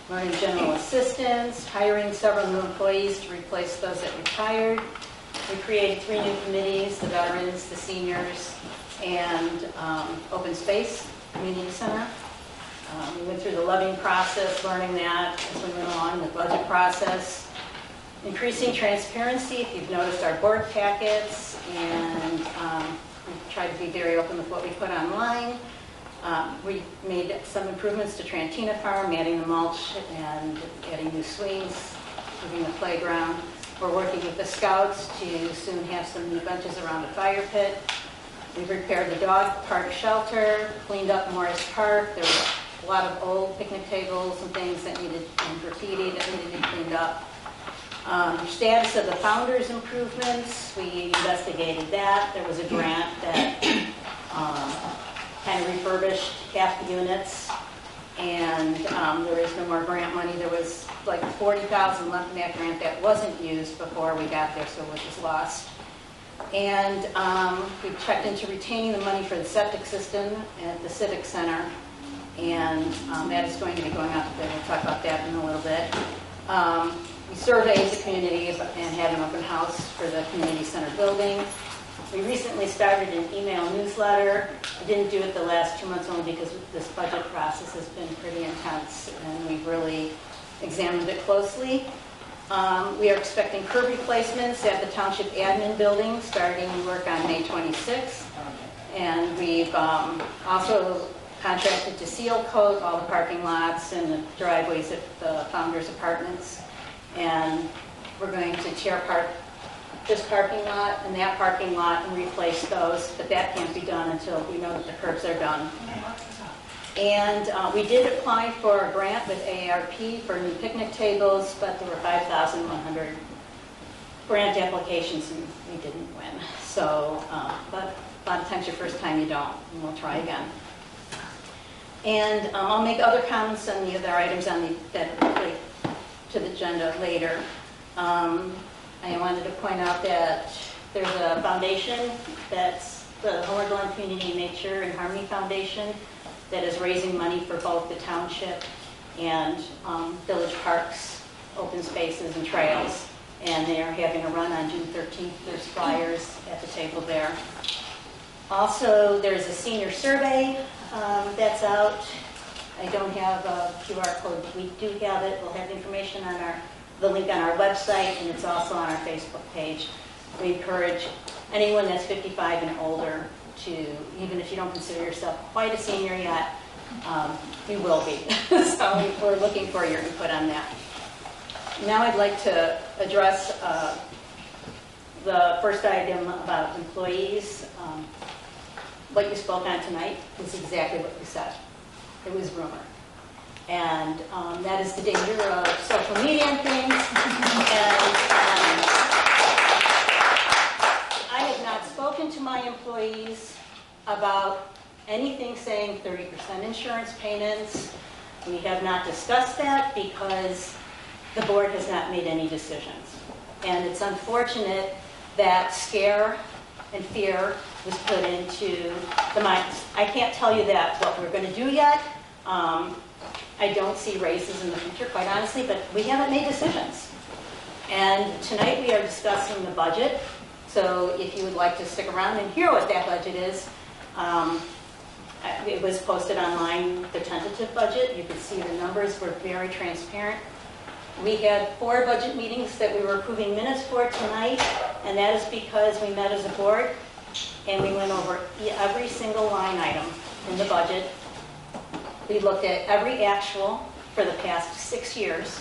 learning general assistance, hiring several new employees to replace those that retired. We created 3 new committees, the veterans, the seniors, and open space community center. We went through the levying process, learning that as we went along, the budget process, increasing transparency. If you've noticed our board packets, and we tried to be very open with what we put online. We made some improvements to Trantina Farm, adding the mulch and adding new swings, moving the playground. We're working with the scouts to soon have some new benches around the fire pit. We've repaired the dog park shelter, cleaned up Morris Park. There were a lot of old picnic tables and things that needed, and graffiti that needed to be cleaned up. Status of the founders improvements, we investigated that. There was a grant that kind of refurbished half the units, and there is no more grant money. There was like $40,000 left in that grant that wasn't used before we got there, so it was lost. And we checked into retaining the money for the septic system at the Civic Center, and that is going to be going out to bid. We'll talk about that in a little bit. We surveyed the community and had an open house for the community center building. We recently started an email newsletter. I didn't do it the last 2 months only because this budget process has been pretty intense, and we've really examined it closely. We are expecting curb replacements at the Township Admin Building starting work on May 26th. And we've also contracted to seal coat all the parking lots and the driveways at the Founders Apartments. And we're going to tear apart this parking lot and that parking lot and replace those, but that can't be done until we know that the curbs are done. And we did apply for a grant with AARP for new picnic tables, but there were 5,100 grant applications and we didn't win. So, but a lot of times your first time you don't, and we'll try again. And I'll make other comments on the other items on that relate to the agenda later. I wanted to point out that there's a foundation that's the Homer Glen Community Nature and Harmony Foundation that is raising money for both the township and village parks, open spaces and trails. And they are having a run on June 13th. There's flyers at the table there. Also, there's a senior survey that's out. I don't have a QR code, but we do have it. We'll have information on the link on our website, and it's also on our Facebook page. We encourage anyone that's 55 and older to, even if you don't consider yourself quite a senior yet, you will be. So we're looking for your input on that. Now I'd like to address the first item about employees. What you spoke on tonight was exactly what you said. It was rumor. And that is the danger of social media and things. And I have not spoken to my employees about anything saying 30% insurance payments. We have not discussed that because the board has not made any decisions. And it's unfortunate that scare and fear was put into the minds. I can't tell you that what we're going to do yet. I don't see raises in the future, quite honestly, but we haven't made decisions. And tonight we are discussing the budget. So if you would like to stick around and hear what that budget is, it was posted online, the tentative budget. You could see the numbers were very transparent. We had 4 budget meetings that we were approving minutes for tonight, and that is because we met as a board and we went over every single line item in the budget. We looked at every actual for the past 6 years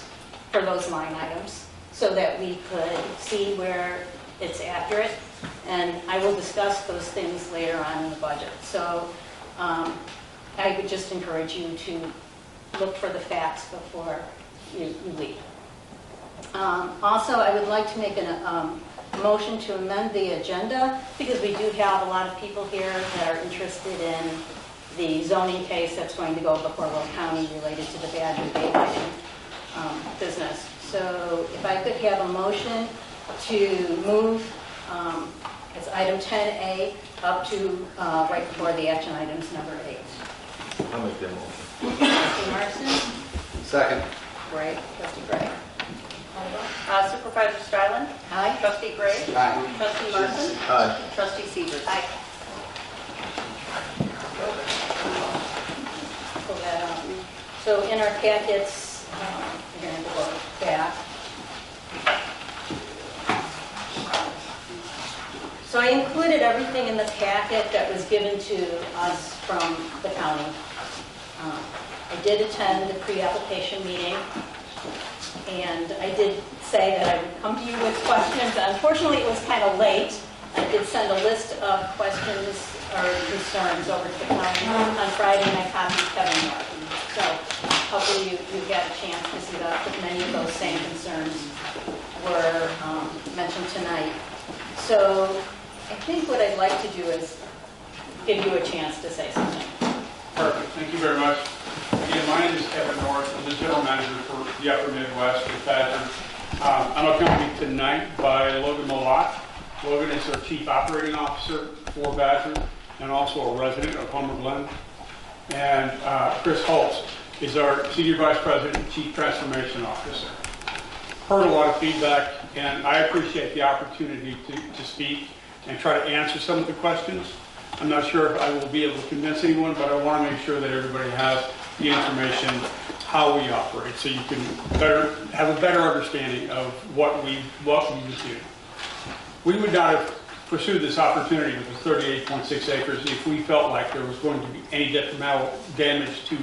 for those line items so that we could see where it's accurate, and I will discuss those things later on in the budget. So I would just encourage you to look for the facts before you leave. Also, I would like to make a motion to amend the agenda because we do have a lot of people here that are interested in the zoning case that's going to go before Will County related to the Badger Bay lighting business. So if I could have a motion to move it's item 10A up to right before the action items number 8. I'll make that motion. Trustee Marson? Second. Gray. Trustee Gray. Supervisor Stryland? Aye. Trustee Gray? Aye. Trustee Marson? Aye. Trustee Severs? Aye. Pull that out. So in our packets, we're going to go back. So I included everything in the packet that was given to us from the county. I did attend the pre-application meeting, and I did say that I would come to you with questions. Unfortunately, it was kind of late. I did send a list of questions or concerns over to the county on Friday, and I copied Kevin Norton. So hopefully you got a chance to see that many of those same concerns were mentioned tonight. So I think what I'd like to do is give you a chance to say something. Perfect. Thank you very much. Again, my name is Kevin North. I'm the general manager for the Upper Midwest with Badger. I'm accompanied tonight by Logan Malott. Logan is our Chief Operating Officer for Badger and also a resident of Homer Glen. And Chris Holtz is our Senior Vice President and Chief Transformation Officer. Heard a lot of feedback, and I appreciate the opportunity to speak and try to answer some of the questions. I'm not sure if I will be able to convince anyone, but I want to make sure that everybody has the information, how we operate, so you can have a better understanding of what we would do. We would not have pursued this opportunity with the 38.6 acres if we felt like there was going to be any detrimental damage to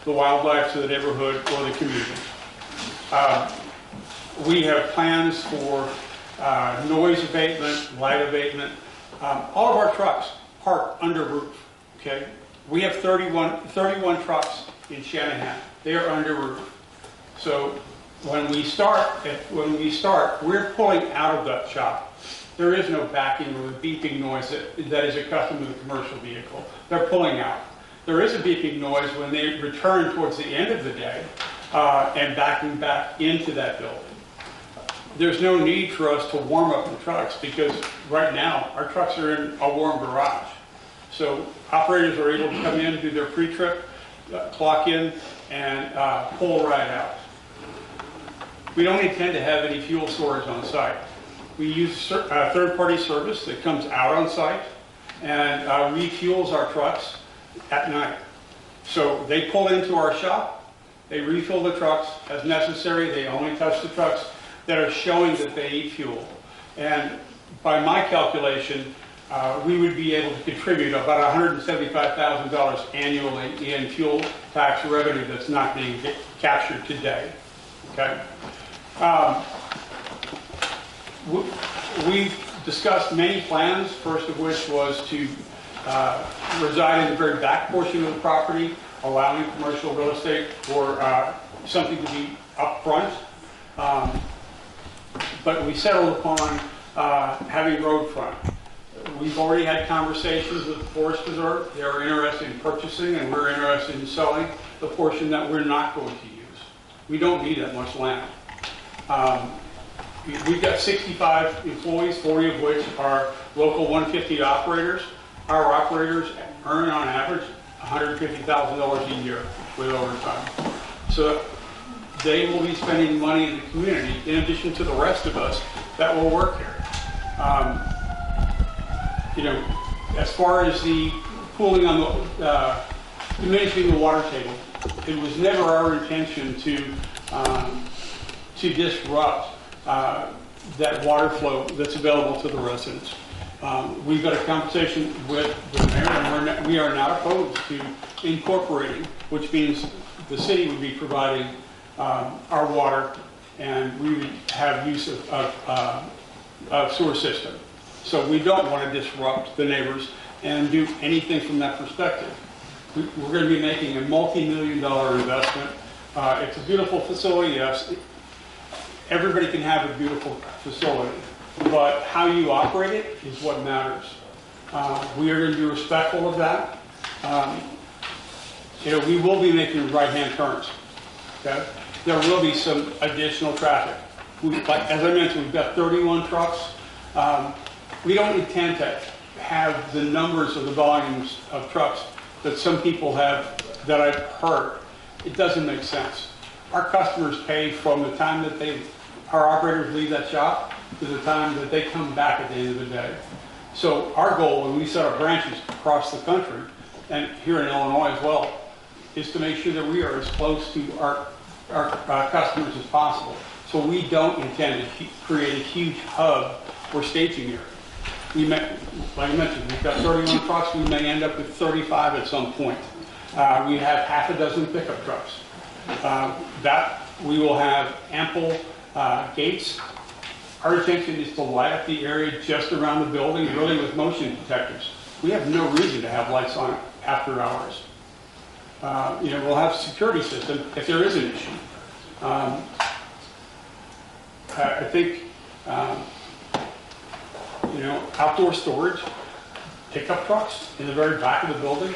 the wildlife, to the neighborhood, or the community. We have plans for noise abatement, light abatement. All of our trucks park under roof, okay? We have 31 trucks in Shanahan. They are under roof. So when we start, we're pulling out of that shop. There is no backing or beeping noise that is accustomed to the commercial vehicle. They're pulling out. There is a beeping noise when they return towards the end of the day and backing back into that building. There's no need for us to warm up the trucks because right now our trucks are in a warm garage. So operators are able to come in, do their pre-trip, clock in, and pull right out. We don't intend to have any fuel storage on site. We use third-party service that comes out on site and refuels our trucks at night. So they pull into our shop, they refill the trucks as necessary. They only touch the trucks that are showing that they eat fuel. And by my calculation, we would be able to contribute about $175,000 annually in fuel tax revenue that's not being captured today. Okay. We've discussed many plans, first of which was to reside in the very back portion of the property, allowing commercial real estate for something to be up front. But we settled upon having road front. We've already had conversations with the Forest Preserve. They are interested in purchasing, and we're interested in selling the portion that we're not going to use. We don't need that much land. We've got 65 employees, 40 of which are local 150 operators. Our operators earn on average $150,000 a year with overtime. So they will be spending money in the community in addition to the rest of us that will work here. As far as the pooling on the diminishing the water table, it was never our intention to disrupt that water flow that's available to the residents. We've got a conversation with the mayor, and we are not opposed to incorporating, which means the city would be providing our water, and we would have use of sewer system. So we don't want to disrupt the neighbors and do anything from that perspective. We're going to be making a multi-million-dollar investment. It's a beautiful facility, yes. Everybody can have a beautiful facility, but how you operate it is what matters. We are going to be respectful of that. We will be making right-hand turns. Okay? There will be some additional traffic. As I mentioned, we've got 31 trucks. We don't intend to have the numbers of the volumes of trucks that some people have, that I've heard. It doesn't make sense. Our customers pay from the time that our operators leave that shop to the time that they come back at the end of the day. So our goal when we set up branches across the country, and here in Illinois as well, is to make sure that we are as close to our customers as possible. So we don't intend to create a huge hub or staging area. Like I mentioned, we've got 31 trucks. We may end up with 35 at some point. We have half a dozen pickup trucks. That we will have ample gates. Our intention is to light up the area just around the building, really with motion detectors. We have no reason to have lights on after hours. We'll have a security system if there is an issue. I think, outdoor storage, pickup trucks in the very back of the building.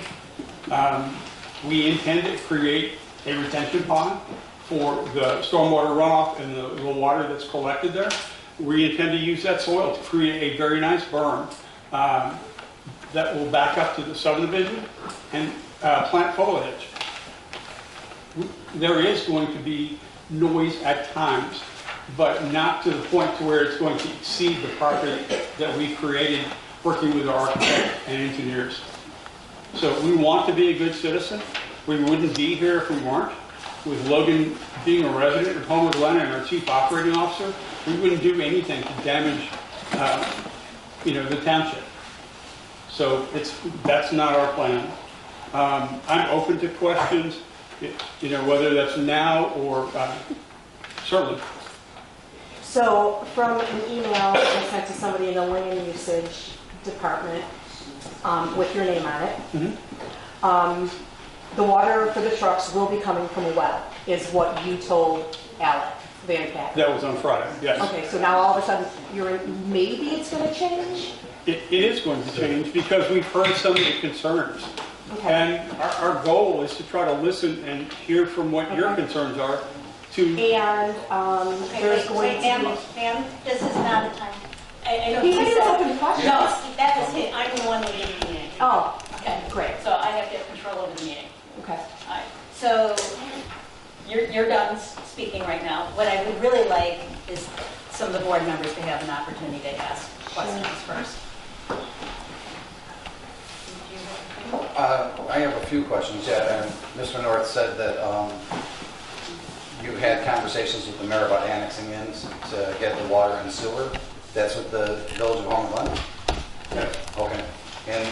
We intend to create a retention pond for the stormwater runoff and the water that's collected there. We intend to use that soil to create a very nice berm that will back up to the subdivision and plant foliage. There is going to be noise at times, but not to the point to where it's going to exceed the property that we created working with our architects and engineers. So we want to be a good citizen. We wouldn't be here if we weren't. With Logan being a resident of Homer Glen and our chief operating officer, we wouldn't do anything to damage the township. So that's not our plan. I'm open to questions, whether that's now or certainly. So from an email I sent to somebody in the land usage department with your name on it, the water for the trucks will be coming from a well, is what you told Alec Van Cat. That was on Friday, yes. Okay, so now all of a sudden, maybe it's going to change? It is going to change because we've heard some of the concerns. Okay. And our goal is to try to listen and hear from what your concerns are to... And there's going to be... Ma'am, this is not the time. I know He he didn't said... open the question. No, that was him. I'm the one leading the meeting. Oh, Okay, great. So I have to have control over the meeting. Okay. All right. So you're done speaking right now. What I would really like is some of the board members to have an opportunity to ask questions first. I have a few questions, yeah. And Mr. North said that you had conversations with the mayor about annexing in to get the water and sewer. That's with the village of Homer Glen? Yeah. Okay. And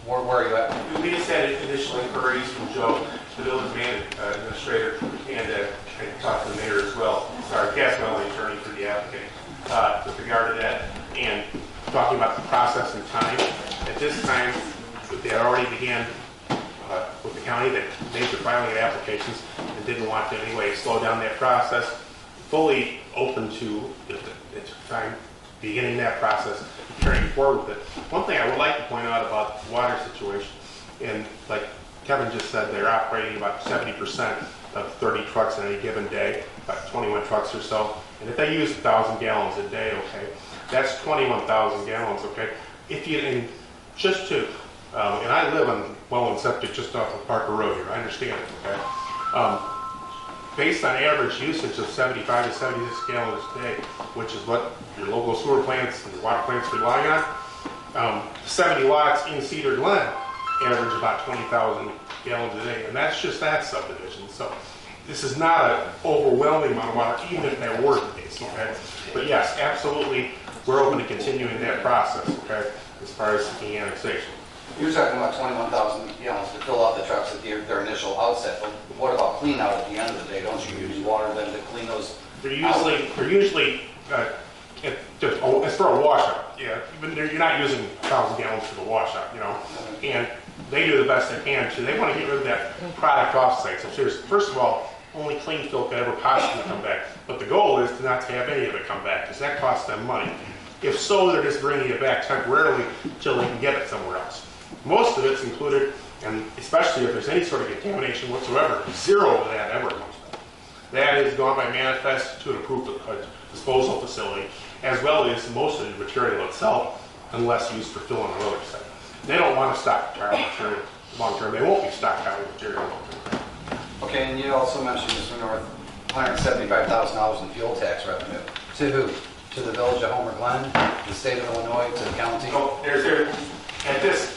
where are you at? We just had initial inquiries from Joe, the village administrator, and I talked to the mayor as well. Sorry, Caswell, the attorney for the applicant, with regard to that, and talking about the process and time. At this time, they had already began with the county that made the filing of applications and didn't want to in any way slow down that process. Fully open to, if it's time, beginning that process, carrying forward with it. One thing I would like to point out about the water situation, and like Kevin just said, they're operating about 70% of 30 trucks on any given day, about 21 trucks or so. And if they use 1,000 gallons a day, okay, that's 21,000 gallons, okay. If you, and just to, and I live on Welland Septic just off of Parker Road here, I understand it, okay. Based on average usage of 75 to 76 gallons a day, which is what your local sewer plants and water plants rely on, 70 lots in Cedar Glen average about 20,000 gallons a day, and that's just that subdivision. So this is not an overwhelming amount of water, even if that were the case, okay? But yes, absolutely, we're open to continuing that process, okay, as far as the annexation. You're talking about 21,000 gallons to fill out the trucks at their initial outset, but what about clean out at the end of the day? Don't you use water then to clean those? They're usually it's for a washout, yeah. Even you're not using 1,000 gallons for the washout, you know. And they do the best they can to. They want to get rid of that product off-site. So first of all, only clean fill could ever possibly come back. But the goal is to not to have any of it come back, because that costs them money. If so, they're just bringing it back temporarily until they can get it somewhere else. Most of it's included, and especially if there's any sort of contamination whatsoever, zero of that ever comes back. That is gone by manifest to an approved disposal facility, as well as most of the material itself, unless used for filling the road site. They don't want to stockpile material long term. They won't be stockpiling material long term. Okay, and you also mentioned, Mr. North, $175,000 in fuel tax revenue. To who? To the village of Homer Glen, the state of Illinois, to the county? No, at this,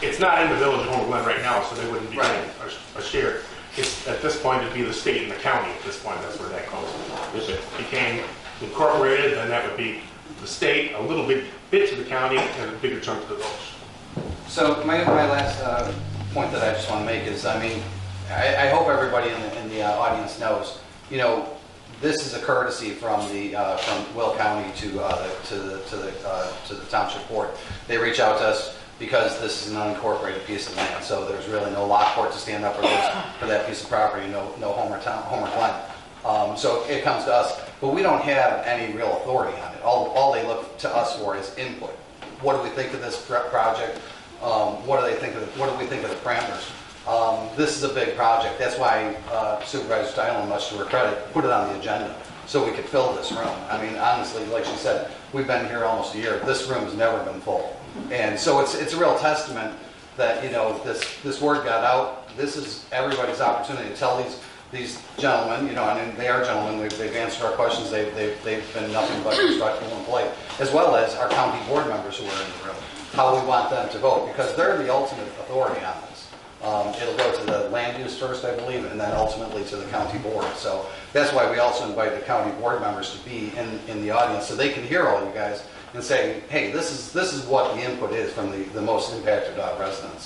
it's not in the village of Homer Glen right now, so they wouldn't be getting a share. It's, at this point, it'd be the state and the county at this point. That's where that goes. If it became incorporated, then that would be the state, a little bit to the county, and a bigger chunk to the village. So my last point that I just want to make is, I mean, I hope everybody in the audience knows, you know, this is a courtesy from Will County to the township board. They reach out to us because this is an unincorporated piece of land, so there's really no lot court to stand up for that piece of property, no Homer Glen. So it comes to us, but we don't have any real authority on it. All they look to us for is input. What do we think of this project? What do we think of the parameters? This is a big project. That's why Supervisor Steinle, much to her credit, put it on the agenda so we could fill this room. I mean, honestly, like she said, we've been here almost a year. This room has never been full, and so it's a real testament that, you know, this word got out. This is everybody's opportunity to tell these gentlemen, you know, I mean, they are gentlemen. They've answered our questions. They've been nothing but respectful and polite, as well as our county board members who are in the room. How we want them to vote, because they're the ultimate authority on this. It'll go to the land use first, I believe, and then ultimately to the county board. So that's why we also invite the county board members to be in the audience, so they can hear all you guys and say, hey, this is what the input is from the most impacted residents.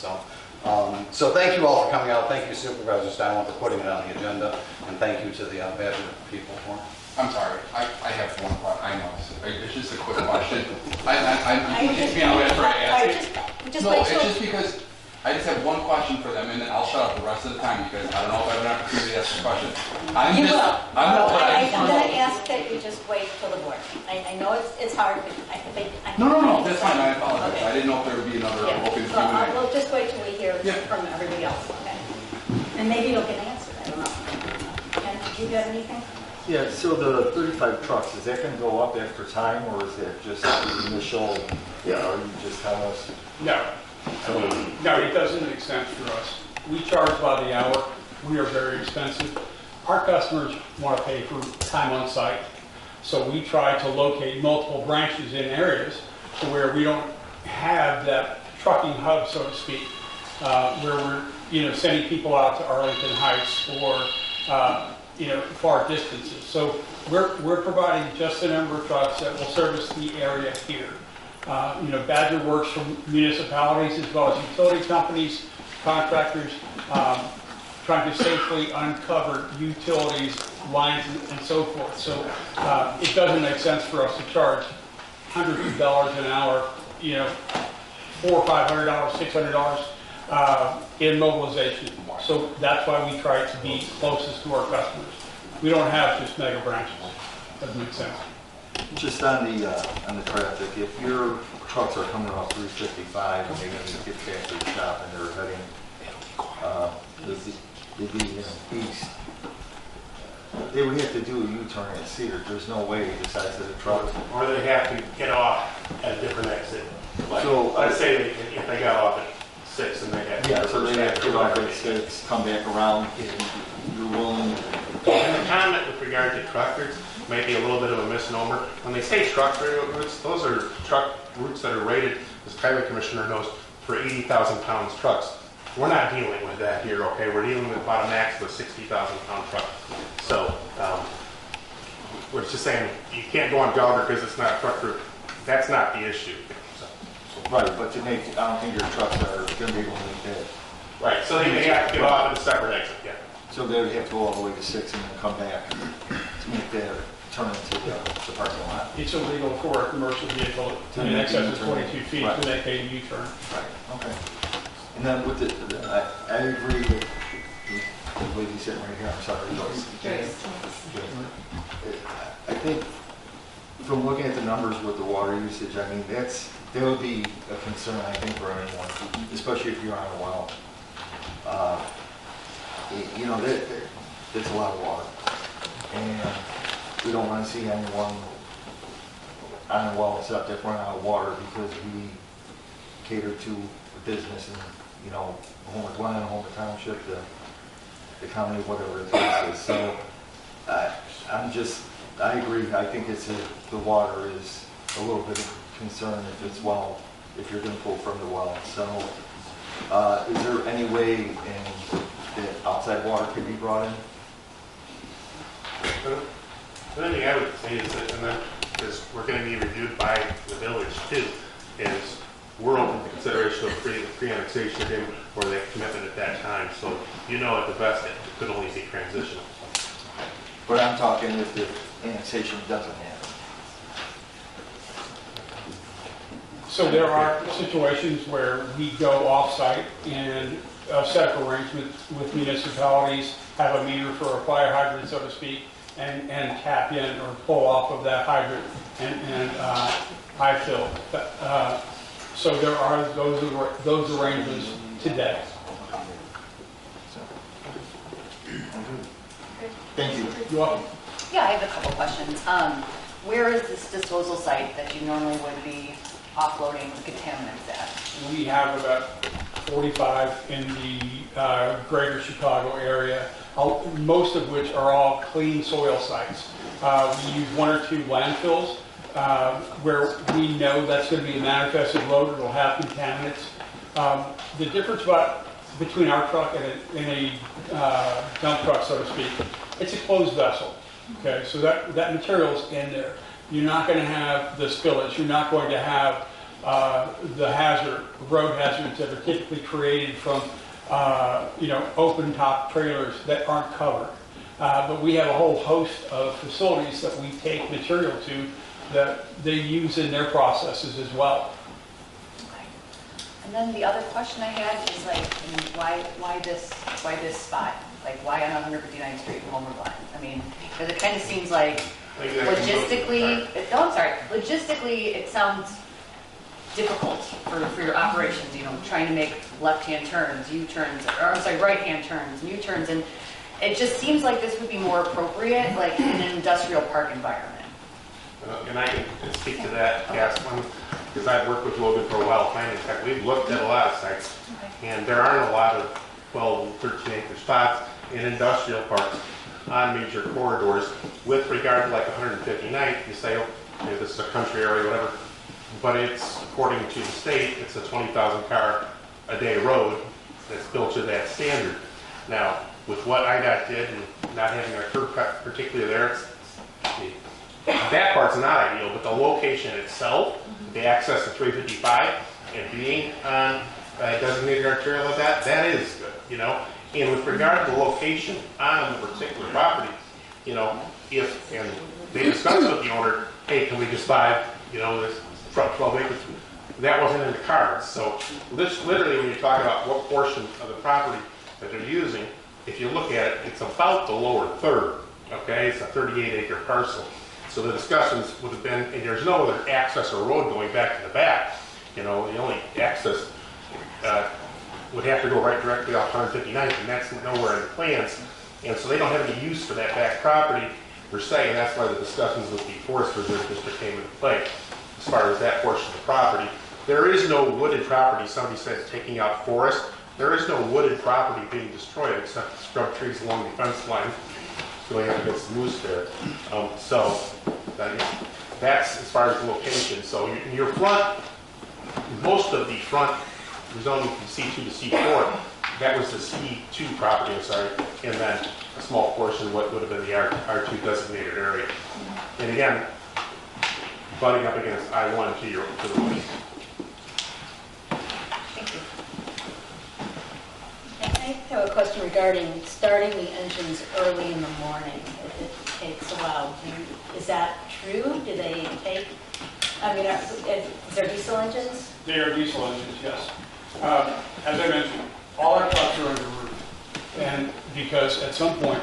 So thank you all for coming out. Thank you, Supervisor Steinle, for putting it on the agenda, and thank you to the Badger people for it. I'm sorry, I have one question, I know, it's just a quick question. I Just No, wait it's till, just because I just have one question for them, and then I'll shut up the rest of the time, because I don't know if I have an opportunity to ask a question. you will. I'm not, but I I'm just want going to to ask that you just wait till the board. I know it's hard, but I think. No, that's fine, I apologize. I didn't know if there would be another open So Q&A. we'll just wait till we hear Yeah. from everybody else, okay? And maybe it'll get answered, I don't know. And did you have anything? Yeah, so the 35 trucks, is that going to go up after time, or is it just the initial, or you just tell us? No. No, it doesn't make sense for us. We charge by the hour. We are very expensive. Our customers want to pay for time on site. So we try to locate multiple branches in areas to where we don't have that trucking hub, so to speak, where we're, sending people out to Arlington Heights or, far distances. So we're providing just the number of trucks that will service the area here. Badger works for municipalities as well as utility companies, contractors, trying to safely uncover utilities, lines, and so forth. So it doesn't make sense for us to charge hundreds of dollars an hour, $400 or $500, $600 in mobilization. So that's why we try to be closest to our customers. We don't have just mega branches. Doesn't make sense. Just on the traffic, if your trucks are coming off 355 and they're going to get back to the shop and they're heading east, they would have to do a U-turn at Cedar. There's no way to decide to the truck. Or they have to get off at a different exit. Like, So, let's say if they got off at 6 and they had to. Yeah, so they have to get off at 6, come back around, and you're willing. And the comment with regard to truck routes may be a little bit of a misnomer. When they say truck routes, those are truck routes that are rated, as Highway Commissioner knows, for 80,000 pounds trucks. We're not dealing with that here, okay? We're dealing with about a max of a 60,000 pound truck. So we're just saying you can't go on Jogger because it's not a truck route. That's not the issue. Right, but to make, I don't think your trucks are going to be able to make that. Right, so they may have to get off at a separate exit, yeah. So they would have to go all the way to 6 and then come back to make that turn into the parking lot. It's illegal for a commercial vehicle in excess of 22 feet to make a U-turn. Right, okay. And then with I agree with the lady sitting right here, I'm sorry, Joyce. I think from looking at the numbers with the water usage, I mean, that would be a concern, I think, for anyone, especially if you're on a well. That's a lot of water. And we don't want to see anyone on a well except if we're out of water because we cater to the business and, Homer Glen, Homer Township, the county, whatever it is. So I agree. I think the water is a little bit of concern if you're going to pull from the well. So is there any way that outside water could be brought in? The only thing I would say is that, and then, because we're going to be reviewed by the village too, is we're open to consideration of pre-annexation agreement or that commitment at that time. So at the best, it could only be transitional. But I'm talking if the annexation doesn't happen. So there are situations where we go off-site and set up arrangements with municipalities, have a meter for a fire hydrant, so to speak, and tap in or pull off of that hydrant and high fill. So there are those arrangements today. Thank you. You're welcome. Yeah, I have a couple questions. Where is this disposal site that you normally would be offloading contaminants at? We have about 45 in the greater Chicago area, most of which are all clean soil sites. We use 1 or 2 landfills where we know that's going to be a manifested load. It'll have contaminants. The difference between our truck and a dump truck, so to speak, it's a closed vessel. Okay, so that material's in there. You're not going to have the spillage. You're not going to have the road hazards that are typically created from, open top trailers that aren't covered. But we have a whole host of facilities that we take material to that they use in their processes as well. And then the other question I had is like, why this spot? Like, why on 159th Street, Homer Glen? I mean, because it kind of seems like logistically, logistically it sounds difficult for your operations, you know, trying to make left-hand turns, U-turns, or I'm sorry, right-hand turns, and U-turns, and it just seems like this would be more appropriate, like in an industrial park environment. And I can speak to that, Cass, because I've worked with Logan for a while, planning. In fact, we've looked at a lot of sites, and there aren't a lot of 12, 13 acre spots in industrial parks on major corridors. With regard to like 159th, you say, okay, this is a country area, whatever, but it's, according to the state, it's a 20,000 car a day road that's built to that standard. Now, with what IDOT did and not having a curb cut particularly there, that part's not ideal, but the location itself, the access to 355 and being on a designated arterial like that is good, you know. And with regard to the location on the particular property, you know, if, and they discussed with the owner, hey, can we just buy, you know, this front 12 acres? That wasn't in the cards. So this literally, when you talk about what portion of the property that they're using, if you look at it, it's about the lower third, okay? It's a 38 acre parcel. So the discussions would have been, and there's no other access or road going back to the back. You know, the only access would have to go right directly off 159th, and that's nowhere in the plans. And so they don't have any use for that back property per se, and that's why the discussions with the Forest Reserve District came into play as far as that portion of the property. There is no wooded property. Somebody says taking out forest. There is no wooded property being destroyed except scrub trees along the fence line. Going up against the moose there. So that's as far as the location. So in your front, most of the front zoning from C2 to C4, that was the C2 property, I'm sorry, and then a small portion what would have been the R2 designated area. And again, butting up against I-1 to the west. I have a question regarding starting the engines early in the morning. It takes a while. Is that true? Do they take, I mean, is there diesel engines? They are diesel engines, yes. As I mentioned, all our trucks are under roof. And because at some point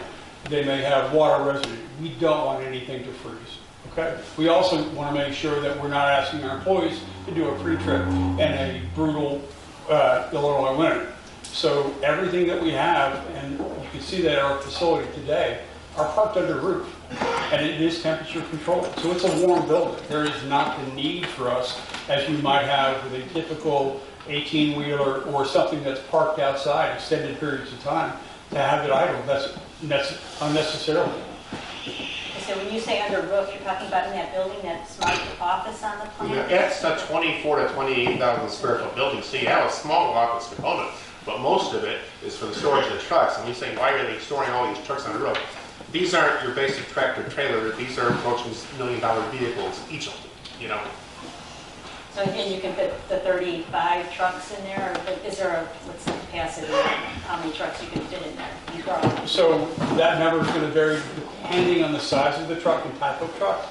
they may have water residue, we don't want anything to freeze. Okay? We also want to make sure that we're not asking our employees to do a pre-trip in a brutal Illinois winter. So everything that we have, and you can see that at our facility today, are parked under roof. And it is temperature controlled. So it's a warm building. There is not the need for us, as you might have with a typical 18-wheeler or something that's parked outside extended periods of time, to have it idle. That's unnecessarily. So when you say under roof, you're talking about in that building, that smart office on the plan? It's a 24 to 28,000 square foot building, so you have a small office component, but most of it is for the storage of the trucks. And you say, why are they storing all these trucks on the road? These aren't your basic tractor trailer. These are approaching $1 million vehicles, each of them, you know. So again, you can fit the 35 trucks in there, or is there a, what's the capacity, how many trucks you can fit in there? So that number is going to vary depending on the size of the truck and type of truck.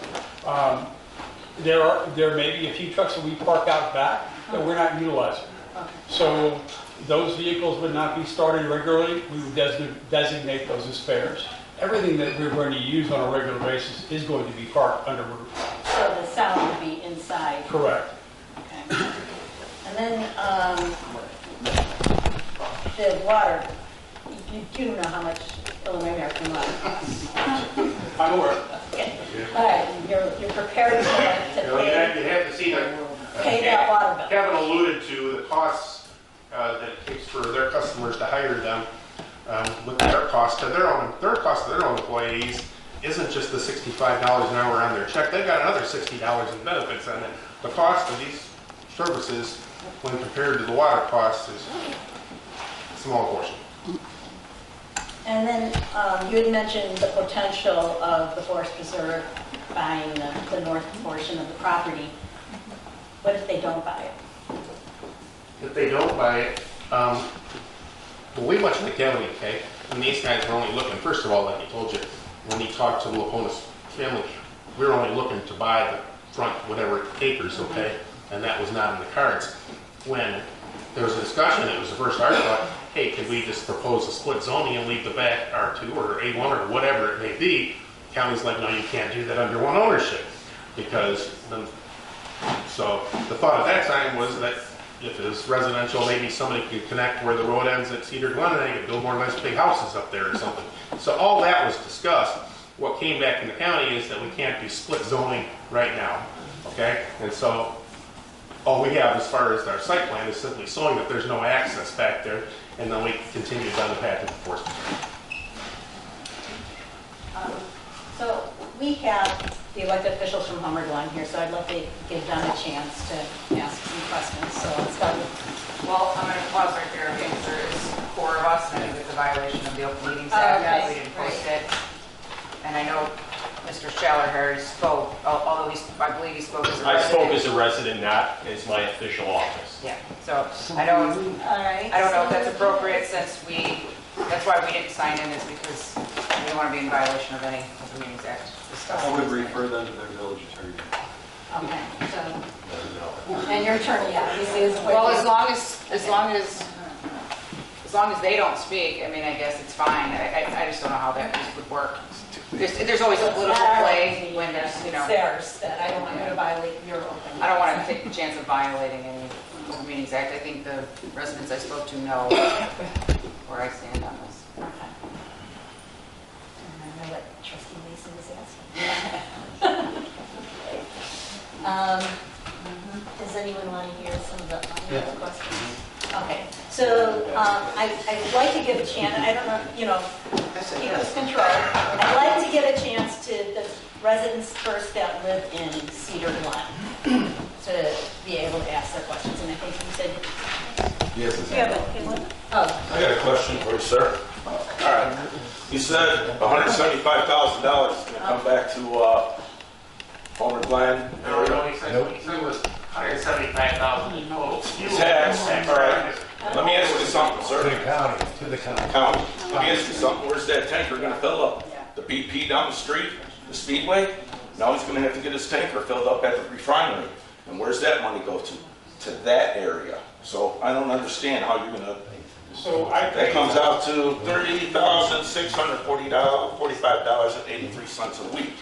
There may be a few trucks that we park out back that we're not utilizing. Okay. So those vehicles would not be started regularly. We would designate those as spares. Everything that we're going to use on a regular basis is going to be parked under roof. So the sound would be inside? Correct. Okay. And then the water, you do know how much Illinois American water costs? I'm aware. Okay. All right, you're prepared to pay. You have to see Pay that water bill. Kevin alluded to the costs that it takes for their customers to hire them with their cost to their own employees isn't just the $65 an hour on their check. They've got another $60 in benefits on it. The cost of these services, when compared to the water cost, is a small portion. And then you had mentioned the potential of the Forest Preserve buying the north portion of the property. What if they don't buy it? If they don't buy it, When we went to the county, okay, and these guys were only looking, first of all, like I told you, when he talked to the Laponis family, we were only looking to buy the front whatever acres, okay, and that was not in the cards. When there was a discussion, it was the first article, hey, could we just propose a split zoning and leave the back R2 or A1 or whatever it may be? County's like, no, you can't do that under one ownership, because then, so the thought at that time was that if it's residential, maybe somebody could connect where the road ends at Cedar Glen and they could build more nice big houses up there or something. So all that was discussed. What came back from the county is that we can't do split zoning right now, okay? And so all we have as far as our site plan is simply showing that there's no access back there, and then we continue down the path of enforcement. So we have the elected officials from Homer Glen here, so I'd love to give them a chance to ask some questions. So let's start with... Well, I'm going to pause right there because there is 4 of us, and I think it's a violation of the Open Meetings Act. Okay. We didn't post it. And I know Mr. Shallerhurst spoke, although I believe he spoke as a resident. I spoke as a resident, not as my official office. Yeah, so I don't know if that's appropriate since that's why we didn't sign in, is because we don't want to be in violation of any Open Meetings Act discussion. I would refer them to their village attorney. Okay, so... And your attorney, yeah, obviously is... Well, as long as they don't speak, I mean, I guess it's fine. I just don't know how that would work. There's always a political play when there's, you know... It's theirs, that I don't want you to violate your open... I don't want to take the chance of violating any Open Meetings Act. I think the residents I spoke to know where I stand on this. Okay. And I know what Trustee Mason is asking. Does anyone want to hear some of the audience questions? Okay, so I'd like to give a chance, I don't know, you know, keep this control. I'd like to give a chance to the residents first that live in Cedar Glen to be able to ask their questions. And I think you said... Yes, it's... Oh. I got a question for you, sir. All right. You said $175,000 is going to come back to Homer Glen. No, he said it was $175,000 in total. Tax. All right. Let me ask you something, sir. To the county. Let me ask you something. Where's that tanker going to fill up? The BP down the street? The Speedway? Now he's going to have to get his tanker filled up at the refinery. And where's that money go to? To that area. So I don't understand how you're going to... So that comes out to $30,645.83 a week.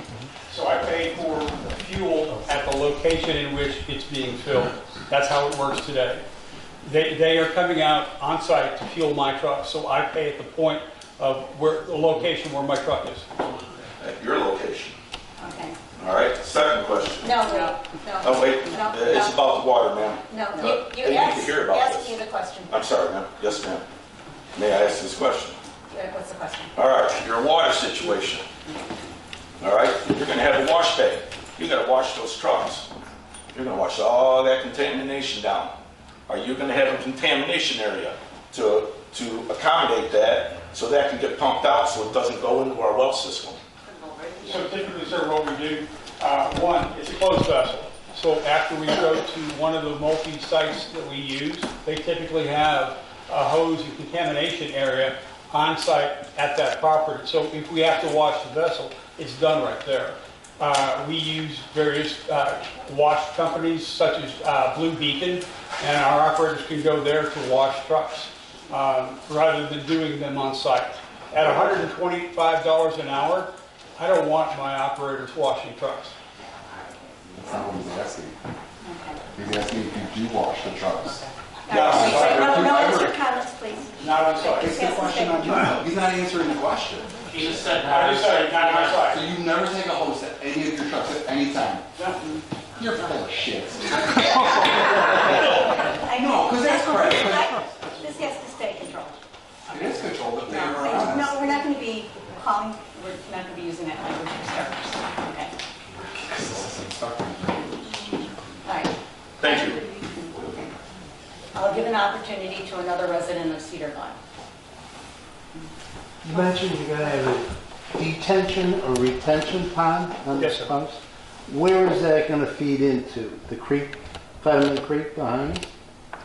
So I pay for fuel at the location in which it's being filled. That's how it works today. They are coming out on site to fuel my truck, so I pay at the point of where the location where my truck is. At your location. Okay. All right. Second question. No, wait. No. Oh, wait. It's about the water, ma'am. No, you need asked, to hear about asked this. me the question. I'm sorry, ma'am. Yes, ma'am. May I ask this question? What's the question? All right. Your water situation. All right. You're going to have a wash bay. You got to wash those trucks. You're going to wash all that contamination down. Are you going to have a contamination area to accommodate that so that can get pumped out so it doesn't go into our well system? So typically, sir, what we do, one, it's a closed vessel. So after we go to one of the multi-sites that we use, they typically have a hose and contamination area on site at that property. So if we have to wash the vessel, it's done right there. We use various wash companies such as Blue Beacon, and our operators can go there to wash trucks rather than doing them on site. At $125 an hour, I don't want my operators washing trucks. That's not what he's asking. He's asking if you do wash the trucks. No, answer comments, please. Not on site. It's the question on you. He's not answering the question. He just said, not on site, not on site. So you never take a hose at any of your trucks at any time? No. You're full of shit. No, because that's correct. This has to stay controlled. It is controlled, but they are honest. No, we're not going to be calling, we're not going to be using that language for starters. Okay. All right. Thank you. I'll give an opportunity to another resident of Cedar Glen. You mentioned you're gonna have a detention or retention pond on this house. Where is that gonna feed into? The creek, Fireman Creek behind?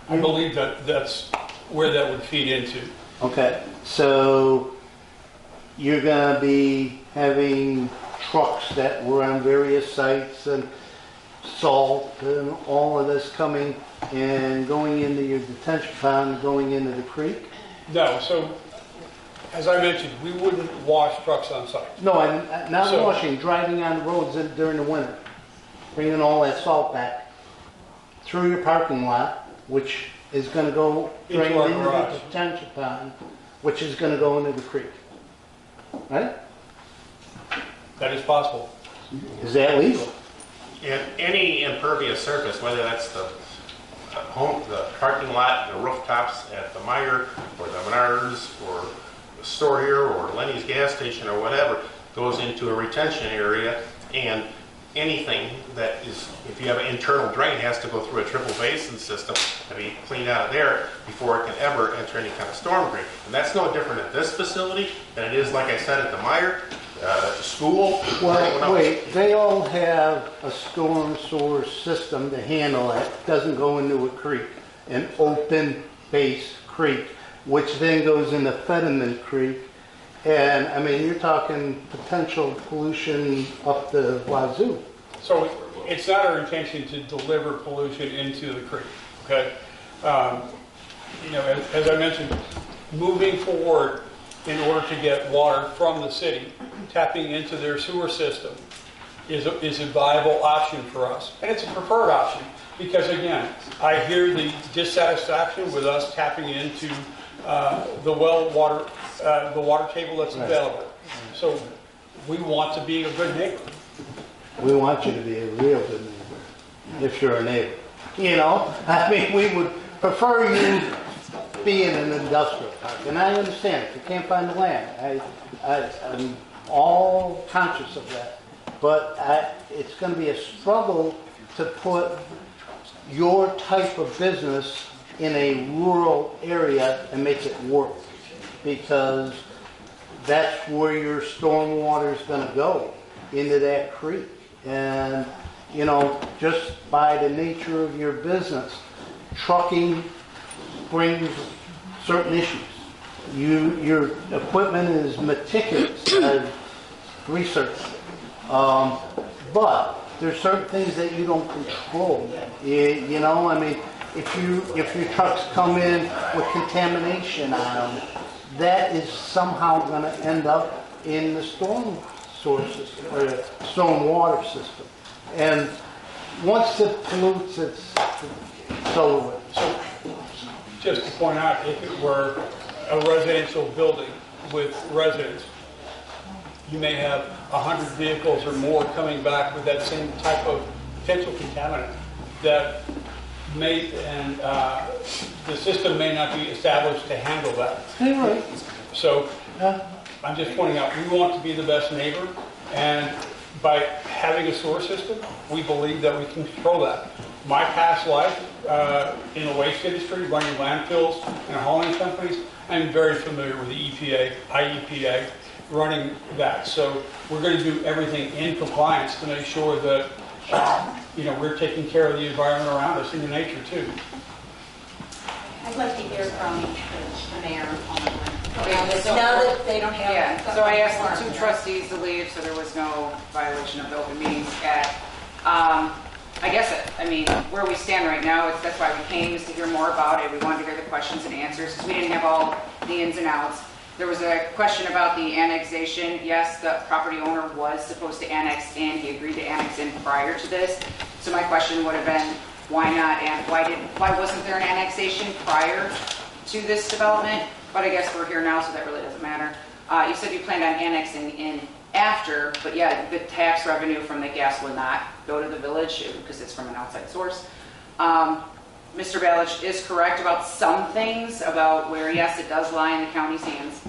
I believe that's where that would feed into. Okay, so you're gonna be having trucks that were on various sites and salt and all of this coming and going into your detention pond, going into the creek? No, so, as I mentioned, we wouldn't wash trucks on site. No, I'm not So- washing, driving on the roads during the winter, bringing all that salt back through your parking lot, which is gonna go Into drain our into the garage. detention pond, which is gonna go into the creek. Right? That is possible. Is that legal? And any impervious surface, whether that's the the parking lot, the rooftops at the Meyer, or the Menards, or the store here, or Lenny's gas station, or whatever, goes into a retention area, and anything that is, if you have an internal drain, has to go through a triple basin system and be cleaned out of there before it can ever enter any kind of storm drain. And that's no different at this facility than it is, like I said, at the Meyer, at the school. Well, wait, they all have a storm sewer system to handle it. Doesn't go into a creek, an open base creek, which then goes into Fetterman Creek. And, I mean, you're talking potential pollution up the wazoo. So it's not our intention to deliver pollution into the creek, okay? You know, as I mentioned, moving forward in order to get water from the city, tapping into their sewer system is a viable option for us. And it's a preferred option because, again, I hear the dissatisfaction with us tapping into the well water, the water table that's available. So we want to be a good neighbor. We want you to be a real good neighbor, if you're a neighbor. You know, I mean, we would prefer you be in an industrial park. And I understand if you can't find the land. I'm all conscious of that. But it's going to be a struggle to put your type of business in a rural area and make it work, because that's where your storm water is going to go, into that creek. And, you know, just by the nature of your business, trucking brings certain issues. Your equipment is meticulous. I've researched it. But there's certain things that you don't control. You know, I mean, if your trucks come in with contamination on them, that is somehow going to end up in the storm sewer system or the storm water system. And once it pollutes, it's over. So just to point out, if it were a residential building with residents, you may have 100 vehicles or more coming back with that same type of potential contaminant that may, and the system may not be established to handle that. Right. So I'm just pointing out, we want to be the best neighbor, and by having a sewer system, we believe that we can control that. My past life in the waste industry, running landfills and hauling companies, I'm very familiar with the EPA, IEPA, running that. So we're going to do everything in compliance to make sure that you know, we're taking care of the environment around us and the nature too. I'd like to hear from the mayor on So- now that they don't have. Yeah, so I asked the two trustees to leave, so there was no violation of the Open Meetings Act. I guess, I mean, where we stand right now, that's why we came, is to hear more about it. We wanted to hear the questions and answers, because we didn't have all the ins and outs. There was a question about the annexation. Yes, the property owner was supposed to annex in. He agreed to annex in prior to this. So my question would have been, why not, and why wasn't there an annexation prior to this development? But I guess we're here now, so that really doesn't matter. You said you planned on annexing in after, but yeah, the tax revenue from the gas will not go to the village because it's from an outside source. Mr. Balich is correct about some things, about where, yes, it does lie in the county's hands.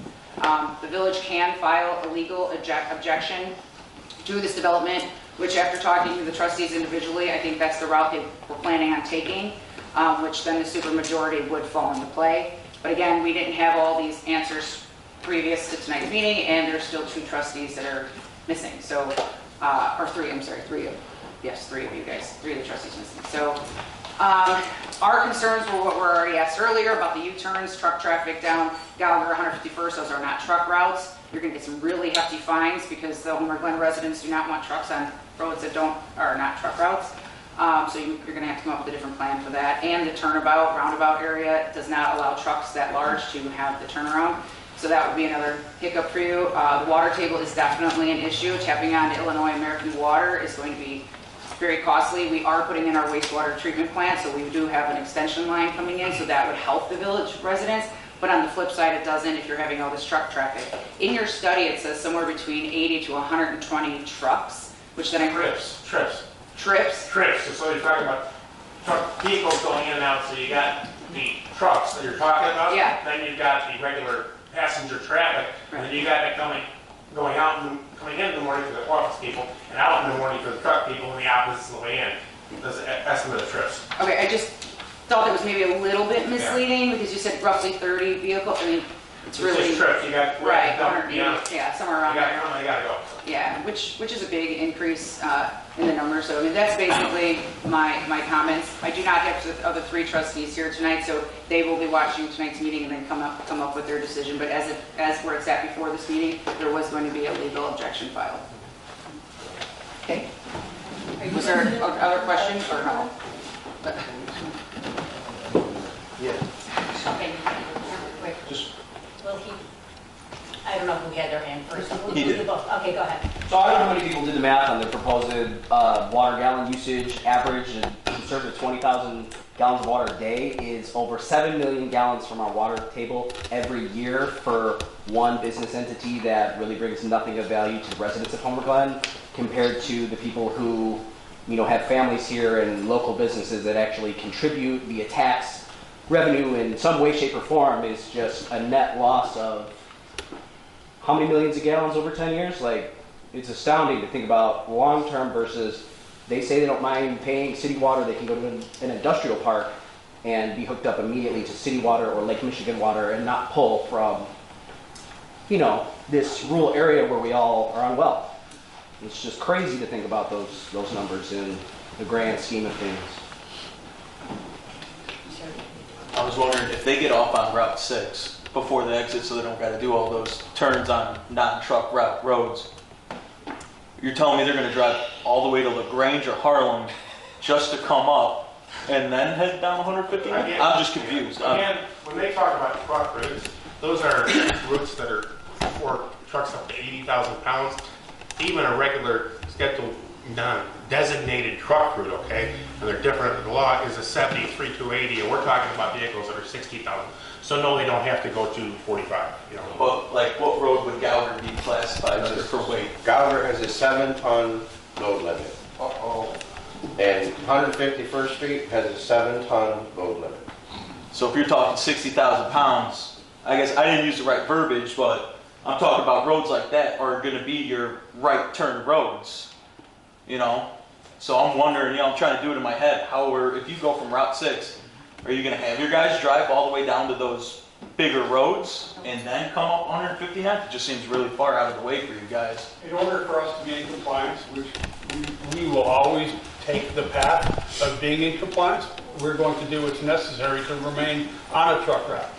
The village can file a legal objection to this development, which after talking to the trustees individually, I think that's the route they were planning on taking, which then the supermajority would fall into play. But again, we didn't have all these answers previous to tonight's meeting, and there's still two trustees that are missing. So, or three, I'm sorry, three of you guys, three of the trustees missing. So, Our concerns were what were already asked earlier about the U-turns, truck traffic down Gallagher 151st. Those are not truck routes. You're going to get some really hefty fines because the Homer Glen residents do not want trucks on roads that are not truck routes. So you're going to have to come up with a different plan for that. And the turnabout, roundabout area does not allow trucks that large to have the turnaround. So that would be another hiccup for you. The water table is definitely an issue. Tapping on Illinois American Water is going to be very costly. We are putting in our wastewater treatment plant, so we do have an extension line coming in, so that would help the village residents. But on the flip side, it doesn't if you're having all this truck traffic. In your study, it says somewhere between 80 to 120 trucks, which then Trips. Trips? So you're talking about truck vehicles going in and out, so you got the trucks that you're talking about. Yeah. Then you've got the regular passenger traffic, and then you got it going out and coming in the morning for the office people, and out in the morning for the truck people, and the opposite of the way in. That's the estimate of trips. Okay, I just thought that was maybe a little bit misleading because you said roughly 30 vehicles. I mean, it's really... just trips. You got... Right, 180, yeah, somewhere around there. You gotta go. Yeah, which is a big increase in the numbers. So I mean, that's basically my comments. I do not have the other three trustees here tonight, so they will be watching tonight's meeting and then come up with their decision. But as where it's at before this meeting, there was going to be a legal objection filed. Okay. Was there other questions or no? Yeah. Okay, quick. Well, I don't know who had their hand first. He did. Okay, go ahead. So I don't know how many people did the math on the proposed water gallon usage average, and conservative 20,000 gallons of water a day is over 7 million gallons from our water table every year for one business entity that really brings nothing of value to the residents of Homer Glen compared to the people who, have families here and local businesses that actually contribute via tax revenue in some way, shape, or form. Is just a net loss of how many millions of gallons over 10 years? Like, it's astounding to think about long-term versus they say they don't mind paying city water. They can go to an industrial park and be hooked up immediately to city water or Lake Michigan water and not pull from, this rural area where we all are unwell. It's just crazy to think about those numbers in the grand scheme of things. I was wondering if they get off on Route 6 before the exit so they don't got to do all those turns on non-truck roads. You're telling me they're going to drive all the way to LaGrange or Harlem just to come up and then head down 159? I'm just confused. Again, when they talk about truck routes, those are routes that are for trucks up to 80,000 pounds. Even a regular scheduled non-designated truck route, okay, and they're different. The law is a 73-280, and we're talking about vehicles that are 60,000. So no, they don't have to go to 45. Well, like what road would Gallagher be classified under for weight? Gallagher has a 7-ton load limit. And 151st Street has a 7-ton load limit. So if you're talking 60,000 pounds, I guess I didn't use the right verbiage, but I'm talking about roads like that are going to be your right turn roads. So I'm wondering, I'm trying to do it in my head, if you go from Route 6, are you going to have your guys drive all the way down to those bigger roads and then come up 159? It just seems really far out of the way for you guys. In order for us to be in compliance, which we will always take the path of being in compliance, we're going to do what's necessary to remain on a truck route.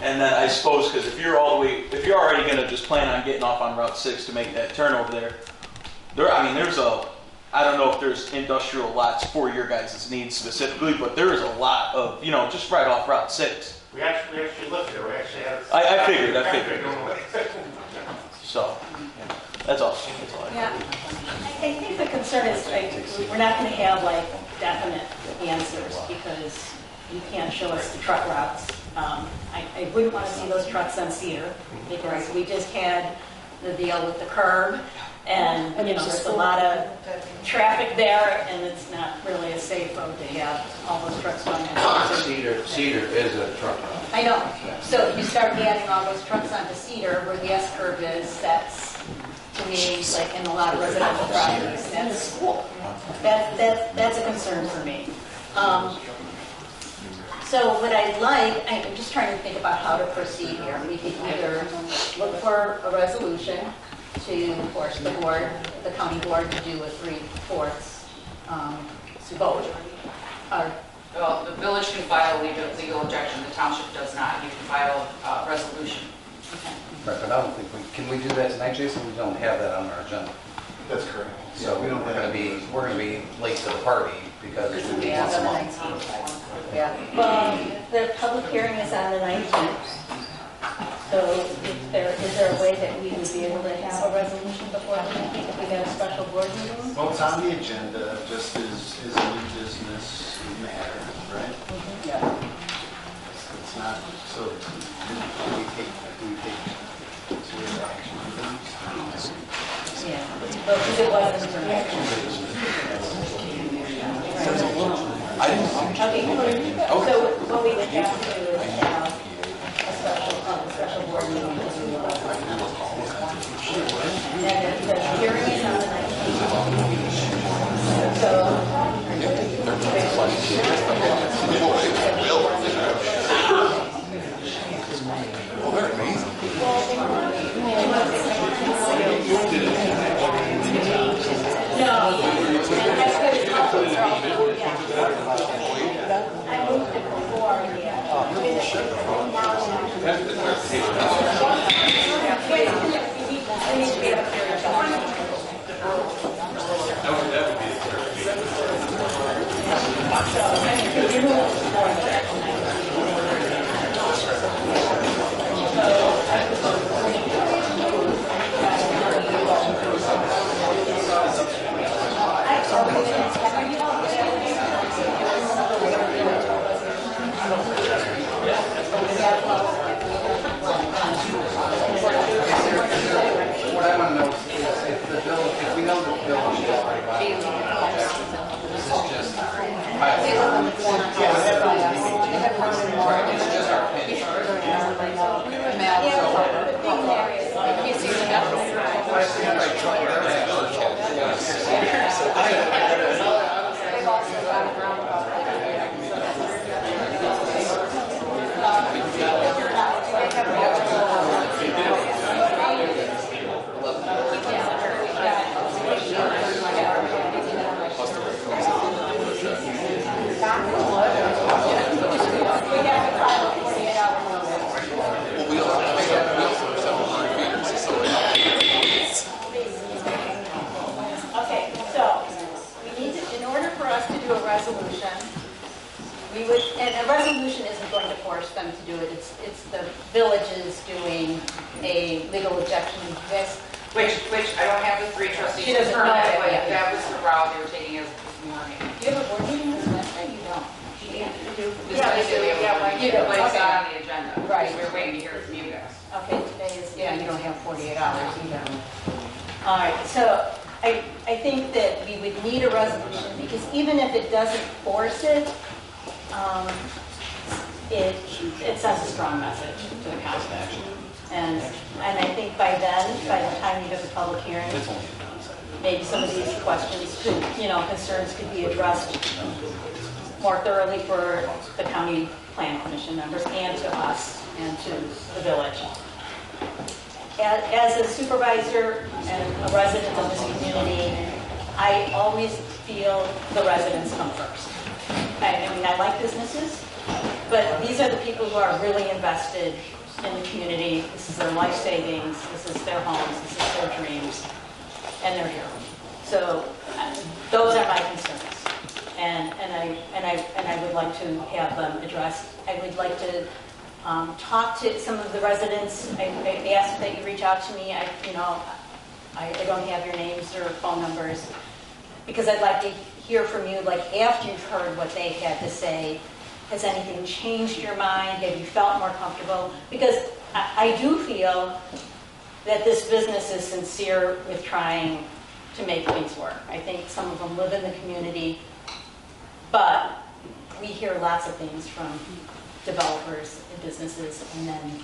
And then I suppose, because if you're already going to just plan on getting off on Route 6 to make that turn over there, I don't know if there's industrial lots for your guys' needs specifically, but there is a lot of, just right off Route 6. We actually looked there. We actually had. I figured. So, that's all. Yeah, I think the concern is we're not going to have definite answers because you can't show us the truck routes. I wouldn't want to see those trucks on Cedar because we just had the deal with the curb. And, there's a lot of traffic there, and it's not really a safe road to have all those trucks running. Cedar is a truck route. I know. So if you start adding all those trucks onto Cedar, where the S-curve is, that's, to me, like in a lot of residential properties, that's a concern for me. So what I'd like, I'm just trying to think about how to proceed here. We could either look for a resolution to force the county board to do a 3/4 vote, Are, Well, the village can file a legal objection, the township does not. You can file a resolution. Right, but I don't think can we do that tonight, Jason? We don't have that on our agenda. That's correct. So we're gonna be late to the party because it's gonna be once a month. well, the public hearing is on the 19th. So is there a way that we would be able to have a resolution before the 19th if we have a special board meeting? Well, it's on the agenda, just as a new business matter, right? Yeah. It's not, so we take serious action on things. Yeah, but it wasn't for action. Okay, so what we would have to do is have a special board meeting to do the resolution. And the hearing is on the 19th. So, What I want to know is if we know the village is right, this is just right, it's just our pitch. okay, so we need to, in order for us to do a resolution, we would, and a resolution isn't going to force them to do it. It's the villages doing a legal objection. Yes. Which I don't have the three trustees. She doesn't know confirm that but yet. that was the route they were taking as this morning. Do you have a board meeting this Wednesday? You don't. This Wednesday we have a board meeting, but it's Okay. not on the agenda. Right. We're waiting to hear from you guys. Okay, today is, yeah, you don't have 48 hours either. All right, so I think that we would need a resolution because even if it doesn't force it, it sends a strong message to the council. And I think by then, by the time you have the public hearing, maybe some of these questions could, concerns could be addressed more thoroughly for the county plan commission members and to us and to the village. As a supervisor and a resident of this community, I always feel the residents come first. I mean, I like businesses, but these are the people who are really invested in the community. This is their life savings, this is their homes, this is their dreams, and they're here. So those are my concerns. And I would like to have them addressed. I would like to talk to some of the residents. I asked that you reach out to me. I don't have your names or phone numbers because I'd like to hear from you, like after you've heard what they had to say. Has anything changed your mind? Have you felt more comfortable? Because I do feel that this business is sincere with trying to make things work. I think some of them live in the community, but we hear lots of things from developers and businesses, and then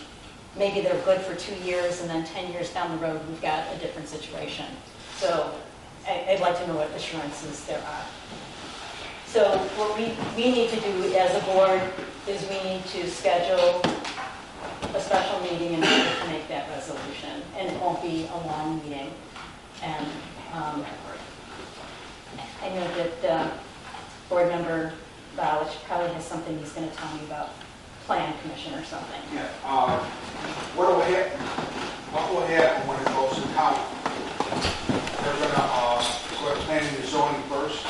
maybe they're good for 2 years, and then 10 years down the road, we've got a different situation. So I'd like to know what assurances there are. So what we need to do as a board is we need to schedule a special meeting in order to make that resolution, and it won't be a long meeting. And I know that board member which probably has something he's going to tell me about plan commission or something. Yeah, what will happen when it goes to county? They're gonna, go to planning and zoning first,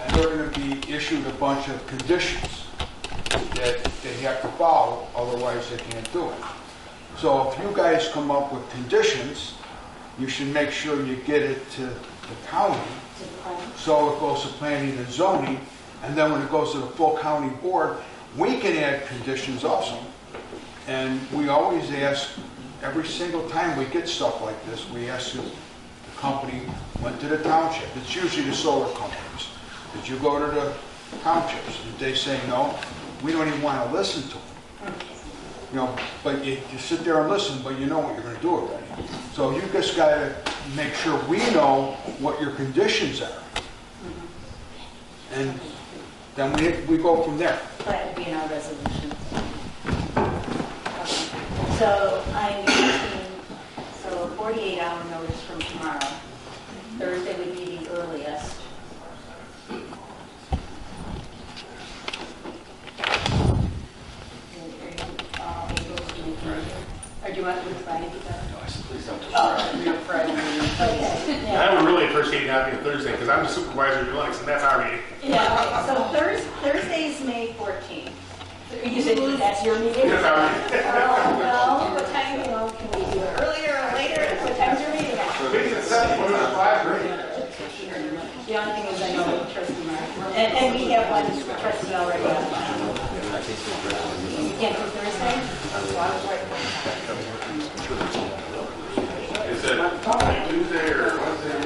and they're gonna be issued a bunch of conditions that they have to follow, otherwise they can't do it. So if you guys come up with conditions, you should make sure you get it to the county, so it goes to planning and zoning, and then when it goes to the full county board, we can add conditions also. And we always ask, every single time we get stuff like this, we ask the company went to the township. It's usually the solar companies. Did you go to the townships? Did they say no? We don't even want to listen to them. You know, but you sit there and listen, but you know what you're going to do already. So you just got to make sure we know what your conditions are. And then we go from there. That would be in our resolution. So I'm asking, so a 48-hour notice from tomorrow. Thursday would be the earliest. Or do you want to do Friday? No, please don't. Oh, Friday. Okay. Yeah. I would really appreciate it having a Thursday, because I'm the supervisor of Linux, and that's our meeting. Yeah, so Thursday's May 14th. You said that's your meeting? That's our meeting. Well, what time, can we do it earlier or later? What time's your meeting at? The meeting's at 7, we're at 5, right? The only thing is I know trustee Mark, and we have one trustee already on. You can't do Thursday? Is it Tuesday or Wednesday?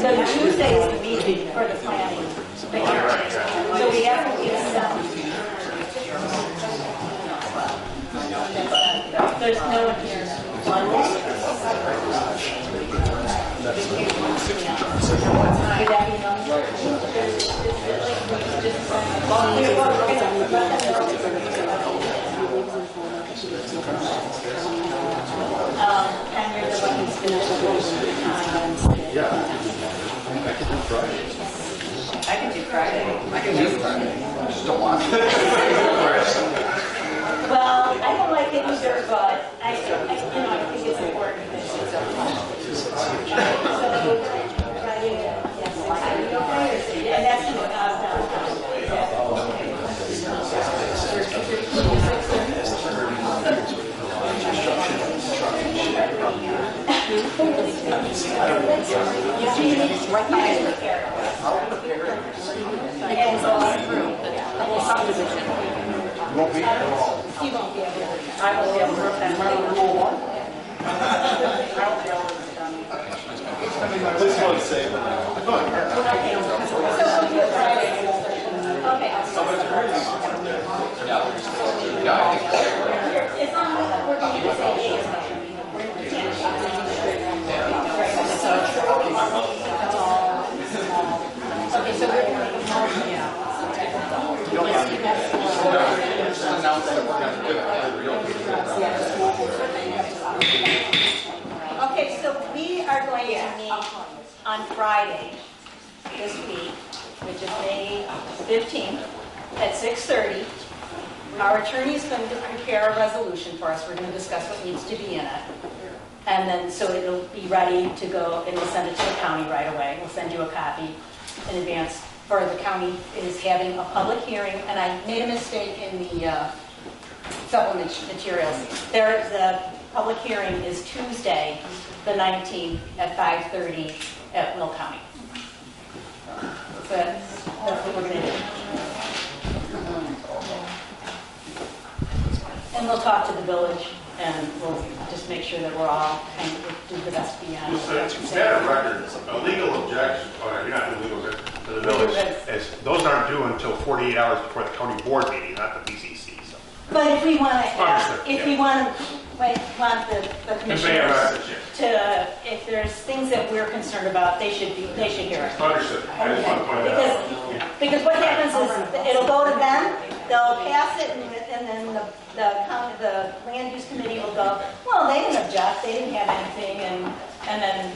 So Tuesday is the meeting for the planning. So we have to be at 7. There's no one here Monday. Would that be Monday? And you're the one who's going to Yeah. I can do Friday. I can do Friday. I can do Friday. I just don't want to. Well, I don't like it either, but I think it's important. And that's You won't be here at all. You won't be able to. I will be able to work that Please don't say that. Okay, so we are going to meet on Friday this week, which is May 15th at 6:30. Our attorney is going to prepare a resolution for us. We're going to discuss what needs to be in it. And then, so it'll be ready to go, and we'll send it to the county right away. We'll send you a copy in advance. For the county is having a public hearing, and I made a mistake in the supplement materials. The public hearing is Tuesday, the 19th at 5:30 at Will County. So that's what we're going to do. And we'll talk to the village, and we'll just make sure that we're all kind of do the best we can. It's a record, a legal objection, or you're not doing legal objection to the village, is those aren't due until 48 hours before the county board meeting, not the BCC. So. But if we want to, Understood, we want the commissioners to, if there's things that we're concerned about, they should hear it. Understood. I just want to point that out. Because what happens is it'll go to them, they'll pass it, and then the land use committee will go, well, they didn't object, they didn't have anything, and then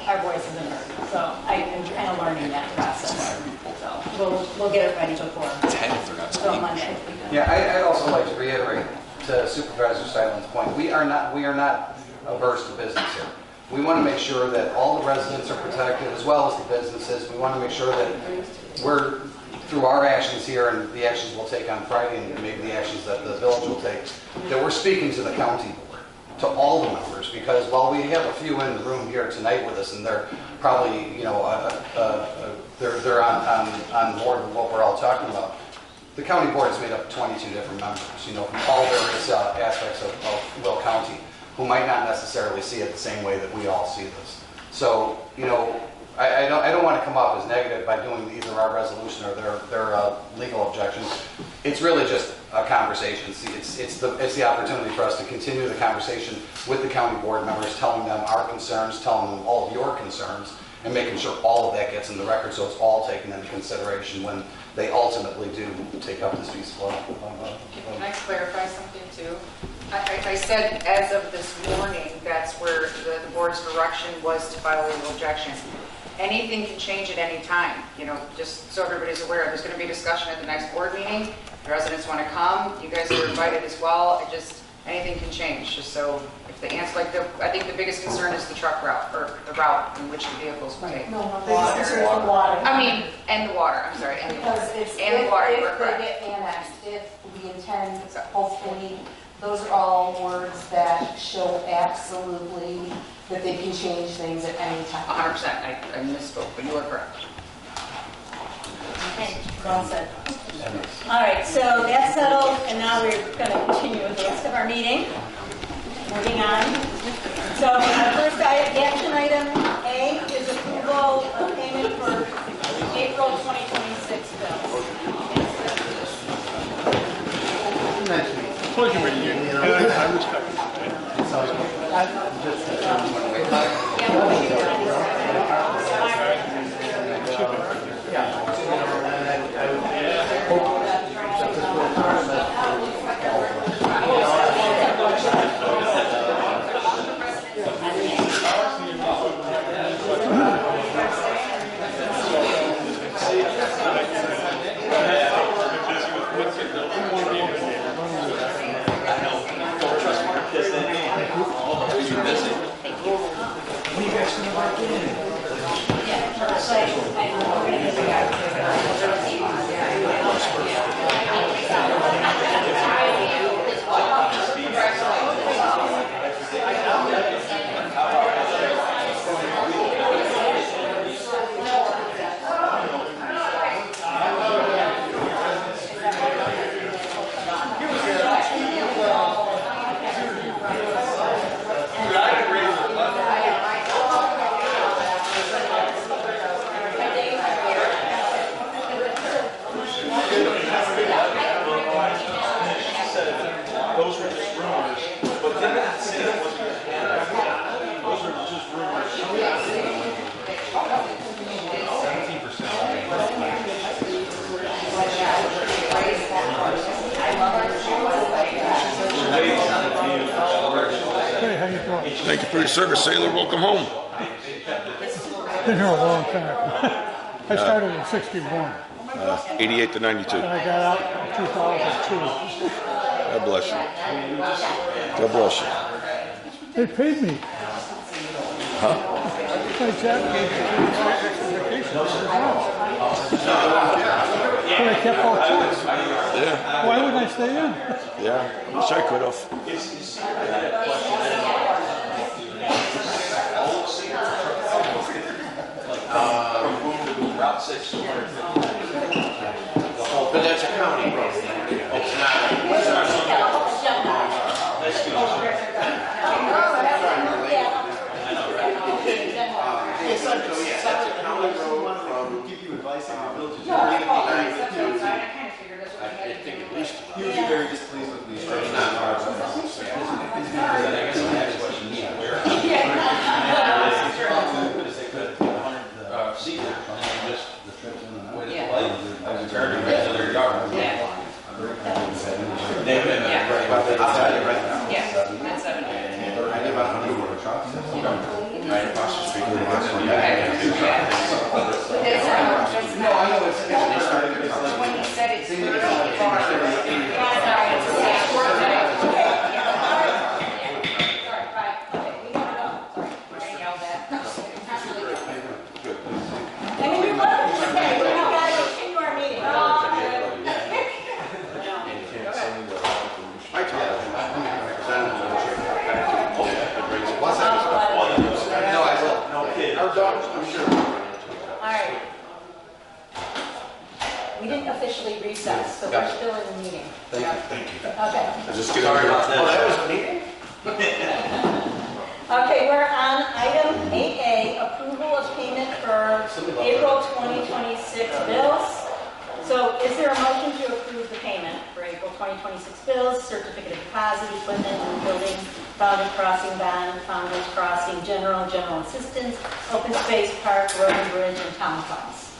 our voice isn't heard. So I'm kind of learning that process. So. we'll get it ready before. 10 if they're not So speaking. Monday. Yeah, I'd also like to reiterate to Supervisor Simon's point, we are not averse to business here. We want to make sure that all the residents are protected as well as the businesses. We want to make sure that we're, through our actions here and the actions we'll take on Friday and maybe the actions that the village will take, that we're speaking to the county board, to all the members, because while we have a few in the room here tonight with us and they're probably, they're on board with what we're all talking about, the county board is made up of 22 different members, from all various aspects of Will County, who might not necessarily see it the same way that we all see this. So, I don't want to come off as negative by doing either our resolution or their legal objections. It's really just a conversation. See, it's the opportunity for us to continue the conversation with the county board members, telling them our concerns, telling them all of your concerns, and making sure all of that gets in the record so it's all taken into consideration when they ultimately do take up this piece of law. Can I clarify something too? I said as of this morning, that's where the board's direction was to file a legal objection. Anything can change at any time, just so everybody's aware. There's going to be a discussion at the next board meeting. The residents want to come. You guys are invited as well. Anything can change. Just so if the answer, I think the biggest concern is the truck route, or the route in which the vehicles will take. No, the biggest concern is the water. And the water, I'm sorry, and the water. Because it's, And the water, you are if they correct. get annexed, if we intend, hopefully, those are all words that show absolutely that they can change things at any time. 100%. I misspoke, but you are correct. Okay, well said. All right, so that's settled, and now we're going to continue with the rest of our meeting. Moving on. So our first action item, A, is approval of payment for April 2026 bills. Pleasure meeting you. I respect Those were just rumors, but they're not saying what's going to happen. Those are just rumors. 17%. Hey, how you doing? Thank you for your service, sailor. Welcome home. Been here a long time. I started in 61. 88 to 92. And I got out in 2002. God bless you. God bless you. They paid me. Huh? My job gave me vacation. But I kept all checks. Yeah. Why wouldn't I stay in? Yeah. Wish I could have. From Boone to Route 6 to 150. But that's a county road. It's not. Essentially, yeah, that's a county road from. Give you advice on your village. I think at least. He would be very displeased with me. It's not hard. I guess the next question is where. See there, just the trips in and out. Way to play. I was guarding right to their yard. Yeah. They've been outside right now. Yeah, that's 7. I live on Honeywood Trucks. Right across the street. Okay. No, I know it's We didn't officially recess, so we're still in the meeting. Thank you. Okay. Sorry about that. Oh, that was a meeting? Okay, we're on item 8A, approval of payment for April 2026 bills. So is there a motion to approve the payment for April 2026 bills, certificate of deposit, equipment and building, boundary crossing bond, Founders Crossing, general assistance, open space, park, road and bridge, and town funds?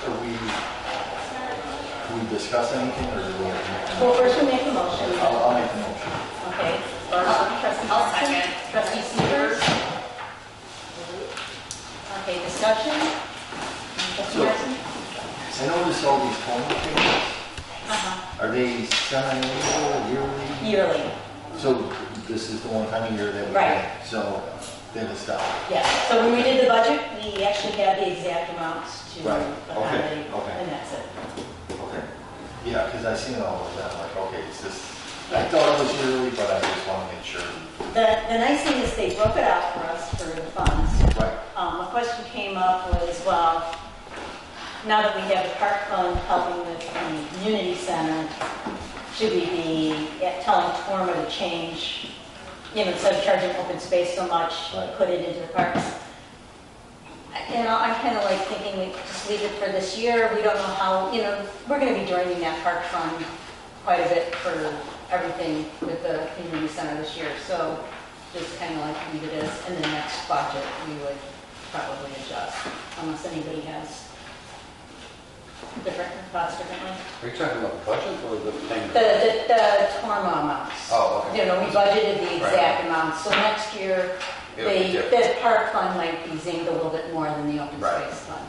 Are we discuss anything, or do we have to make a Well, motion? first we make a motion. I'll make the motion. Okay. Trustee I'll Johnson, second. Trustee Severs. Okay, discussion? Trustee Marson? I noticed all these phone payments. Uh-huh. Are they semi-annual, yearly? Yearly. So this is the one time a year that we Right. pay, so then it's done. Yes, so when we did the budget, we actually had the exact amounts to Right. accommodate, Okay. and that's it. Okay. Yeah, because I seen all of that, like, okay, it's this, I thought it was yearly, but I just want to make sure. The nice thing is they broke it out for us for the funds. Right. A question came up was, well, now that we have the park fund helping with the community center, should we be telling Torma to change, instead of charging open space so much, Right. put it into the parks? I'm kind of like thinking we just leave it for this year. We don't know how, we're going to be joining that park fund quite a bit for everything with the community center this year. So just kind of like leave it as, in the next budget, we would probably adjust, unless anybody has different thoughts differently. Are you talking about the budget or the payment? The Torma amounts. Oh, okay. We budgeted the exact Right. amounts. So next year, It'll be the different. park fund might be zinged a little bit more than the open Right. space fund.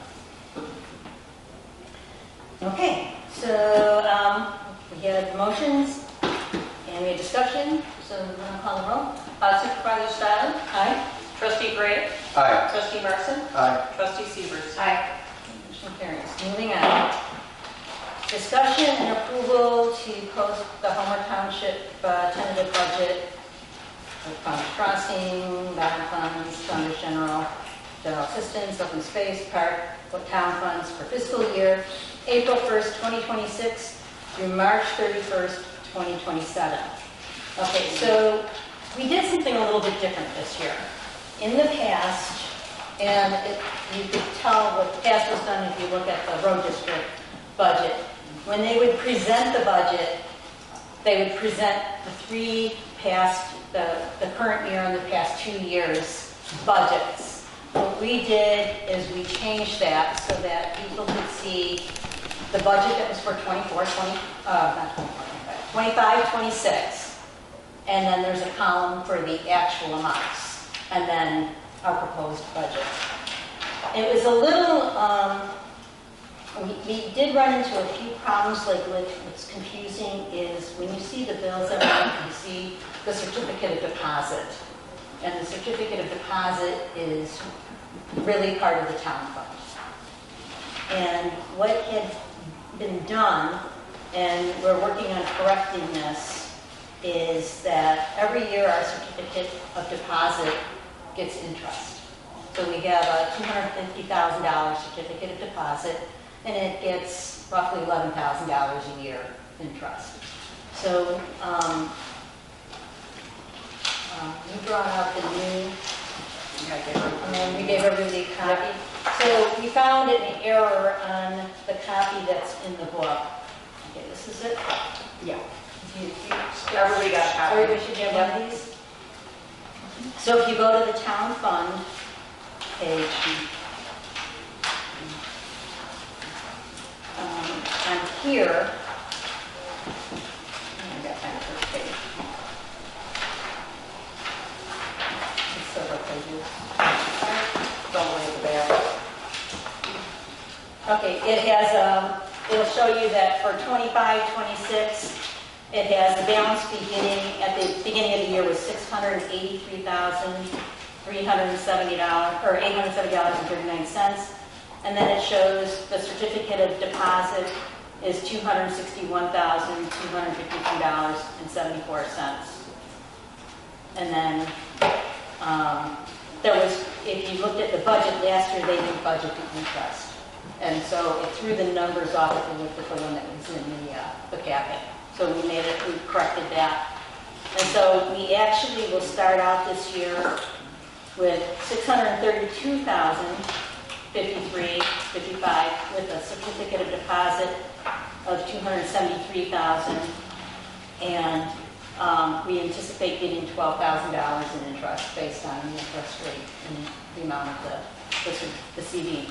Okay, so we had motions and we had discussion. So we're going to call the roll. Supervisor Stone? Aye. Trustee Gray? Aye. Trustee Marson? Aye. Trustee Severs? Aye. Motion carries. Moving on. Discussion and approval to post the Homer Township tentative budget with Founders Crossing, bond funds, Founders General Assistance, open space, park, town funds for fiscal year April 1st, 2026 through March 31st, 2027. Okay, so we did something a little bit different this year. In the past, and you could tell what the past was done if you look at the road district budget. When they would present the budget, they would present the three past, the current year and the past 2 years' budgets. What we did is we changed that so that people could see the budget that was for 25, 26. And then there's a column for the actual amounts. And then our proposed budget. It was a little, we did run into a few problems, like what's confusing is when you see the bills every month, you see the certificate of deposit. And the certificate of deposit is really part of the town fund. And what had been done, and we're working on correcting this, is that every year our certificate of deposit gets interest. So we have a $250,000 certificate of deposit, and it gets roughly $11,000 a year interest. So you brought up the new, and we gave everybody a copy. So we found an error on the copy that's in the book. Okay, this is it? Yeah. Everybody got a copy. Everybody should have one of these. So if you go to the town fund page, on here, I got my first page. It's several pages. Don't worry at the back. Okay, it has it'll show you that for 25, 26, it has the balance beginning, at the beginning of the year was $683,370, or $870.39. And then it shows the certificate of deposit is $261,253.74. And then there was, if you looked at the budget last year, they didn't budget the interest. And so it threw the numbers off if you looked at the one that was in the packet. So we corrected that. And so we actually will start out this year with $632,053.55 with a certificate of deposit of $273,000, and we anticipate getting $12,000 in interest based on the interest rate and the amount of the CD.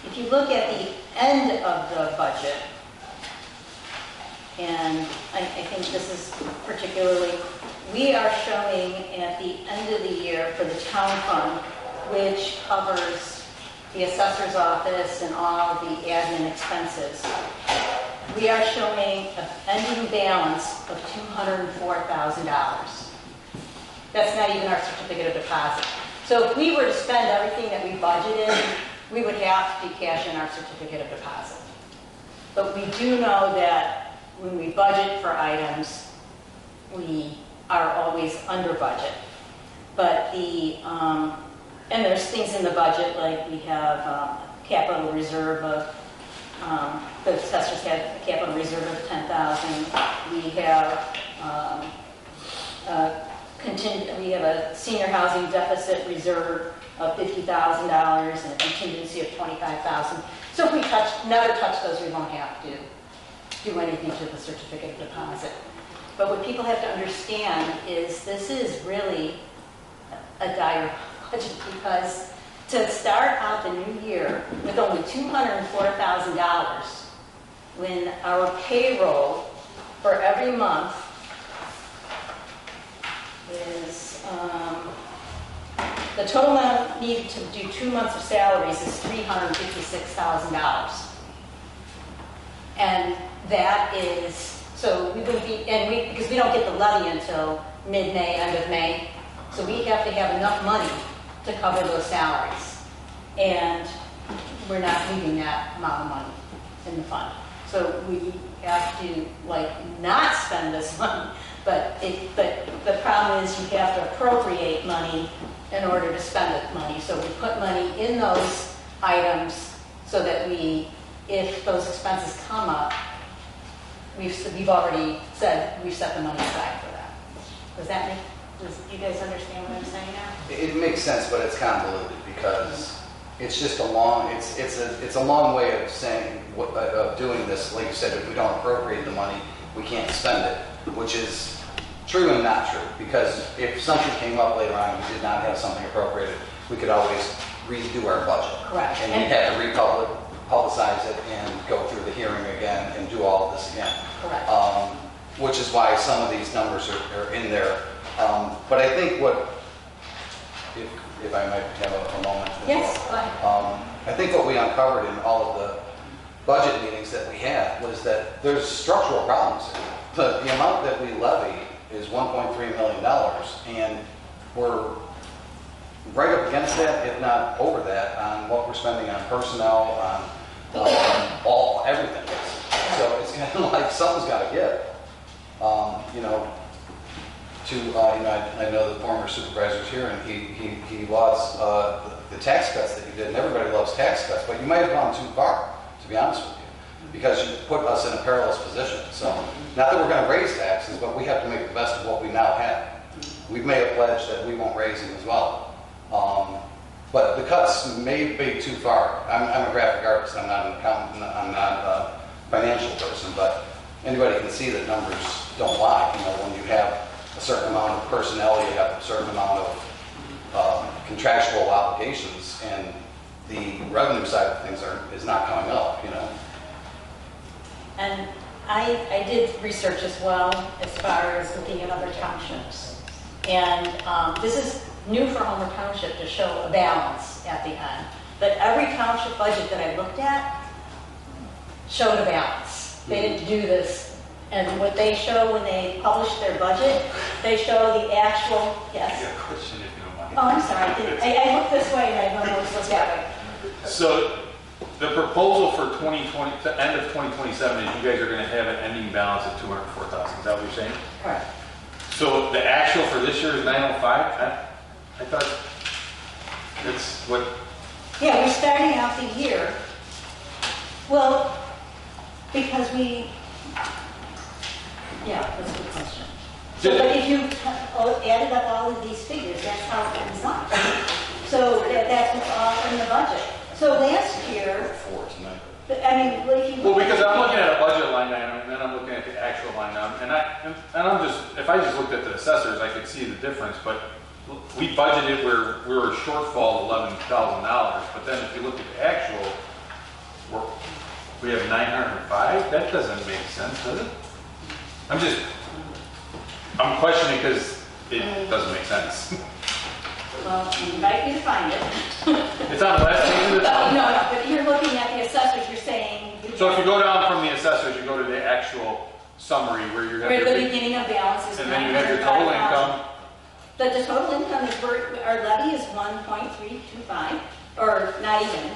If you look at the end of the budget, and I think this is particularly, we are showing at the end of the year for the town fund, which covers the assessor's office and all of the admin expenses. We are showing an ending balance of $204,000. That's not even our certificate of deposit. So if we were to spend everything that we budgeted, we would have to cash in our certificate of deposit. But we do know that when we budget for items, we are always under budget. But and there's things in the budget, like we have capital reserve of, the assessors have a capital reserve of $10,000. We have we have a senior housing deficit reserve of $50,000 and a contingency of $25,000. So if we never touch those, we won't have to do anything to the certificate of deposit. But what people have to understand is this is really a dire budget, because to start out the new year with only $204,000 when our payroll for every month is, the total amount needed to do 2 months of salaries is $356,000. And that is, so we would be, because we don't get the levy until mid-May, end of May, so we have to have enough money to cover those salaries. And we're not leaving that amount of money in the fund. So we have to, not spend this money, but the problem is you have to appropriate money in order to spend the money. So we put money in those items so that if those expenses come up, we've already said we've set the money aside for that. Do you guys understand what I'm saying now? It makes sense, but it's convoluted because it's just a long way of saying of doing this. Like you said, if we don't appropriate the money, we can't spend it, which is true and not true. Because if something came up later on and we did not have something appropriated, we could always redo our budget. Correct. And we'd have to publicize it and go through the hearing again and do all of this again. Correct. Which is why some of these numbers are in there. But I think if I might have a moment. Yes, go ahead. I think what we uncovered in all of the budget meetings that we had was that there's structural problems. The amount that we levy is $1.3 million, and we're right up against that, if not over that, on what we're spending on personnel, on everything. So it's kind of like something's got to give. I know the former supervisor's here, and he lauds the tax cuts that you did, and everybody loves tax cuts, but you might have gone too far, to be honest with you, because you put us in a perilous position. So, not that we're going to raise taxes, but we have to make the best of what we now have. We've made a pledge that we won't raise them as well. But the cuts may be too far. I'm a graphic artist, I'm not an accountant, I'm not a financial person, but anybody can see that numbers don't lie. When you have a certain amount of personnel, you have a certain amount of contractual obligations, and the revenue side of things is not coming up. And I did research as well as far as looking at other townships. And this is new for Homer Township to show a balance at the end. But every township budget that I looked at, showed a balance. They didn't do this. And what they show when they publish their budget, they show the actual, yes? I got a question if you don't mind. Oh, I'm sorry. I looked this way and I don't know what's that way. So the proposal for 2020, to end of 2027 is you guys are going to have an ending balance of 204,000. Is that what you're saying? Correct. So the actual for this year is 905? I thought that's what, Yeah, we're starting out the year. Well, because yeah, that's a good question. So, but if you added up all of these figures, that's how it comes up. So that's what's all in the budget. So last year, I mean, well, if you well, look because I'm looking at a budget line item and then I'm looking at the actual line item, and I'm just, if I just looked at the assessors, I could see the difference, but we budgeted where we were a shortfall of $11,000, but then if you look at the actual, we have 905, that doesn't make sense, does it? I'm questioning because it doesn't make sense. well, I invite you to find it. It's on the last page of the No, but you're looking at the assessors, you're saying. So if you go down from the assessors, you go to the actual summary where you're Where the beginning of balance is. and then you have your total income. But the total income is, our levy is 1.325, or not even.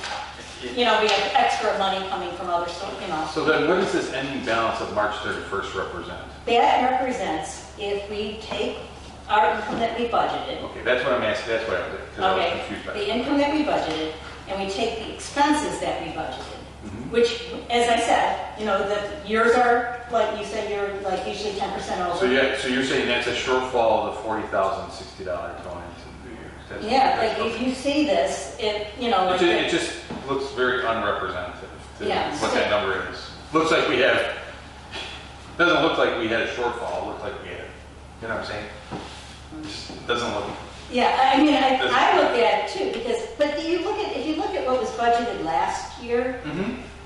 You know, we have extra money coming from other sources, you know. So then what does this ending balance of March 31st represent? That represents if we take our income that we budgeted. Okay, that's what I'm asking, that's what I was, because I was Okay, confused by the that. income that we budgeted, and we take the expenses that we budgeted. Which, as I said, you know, that yours are, like you said, you're like usually 10% over. So yeah, so you're saying that's a shortfall of the $40,060 going into the new year? That's- Yeah, like if you see this, it, you know, like. It just looks very unrepresentative to Yeah, what so- that number is. Looks like we have, doesn't look like we had a shortfall, it looked like we had, you know what I'm saying? It doesn't look. Yeah, I mean, I look at it too, because, but if you look at what was budgeted last year,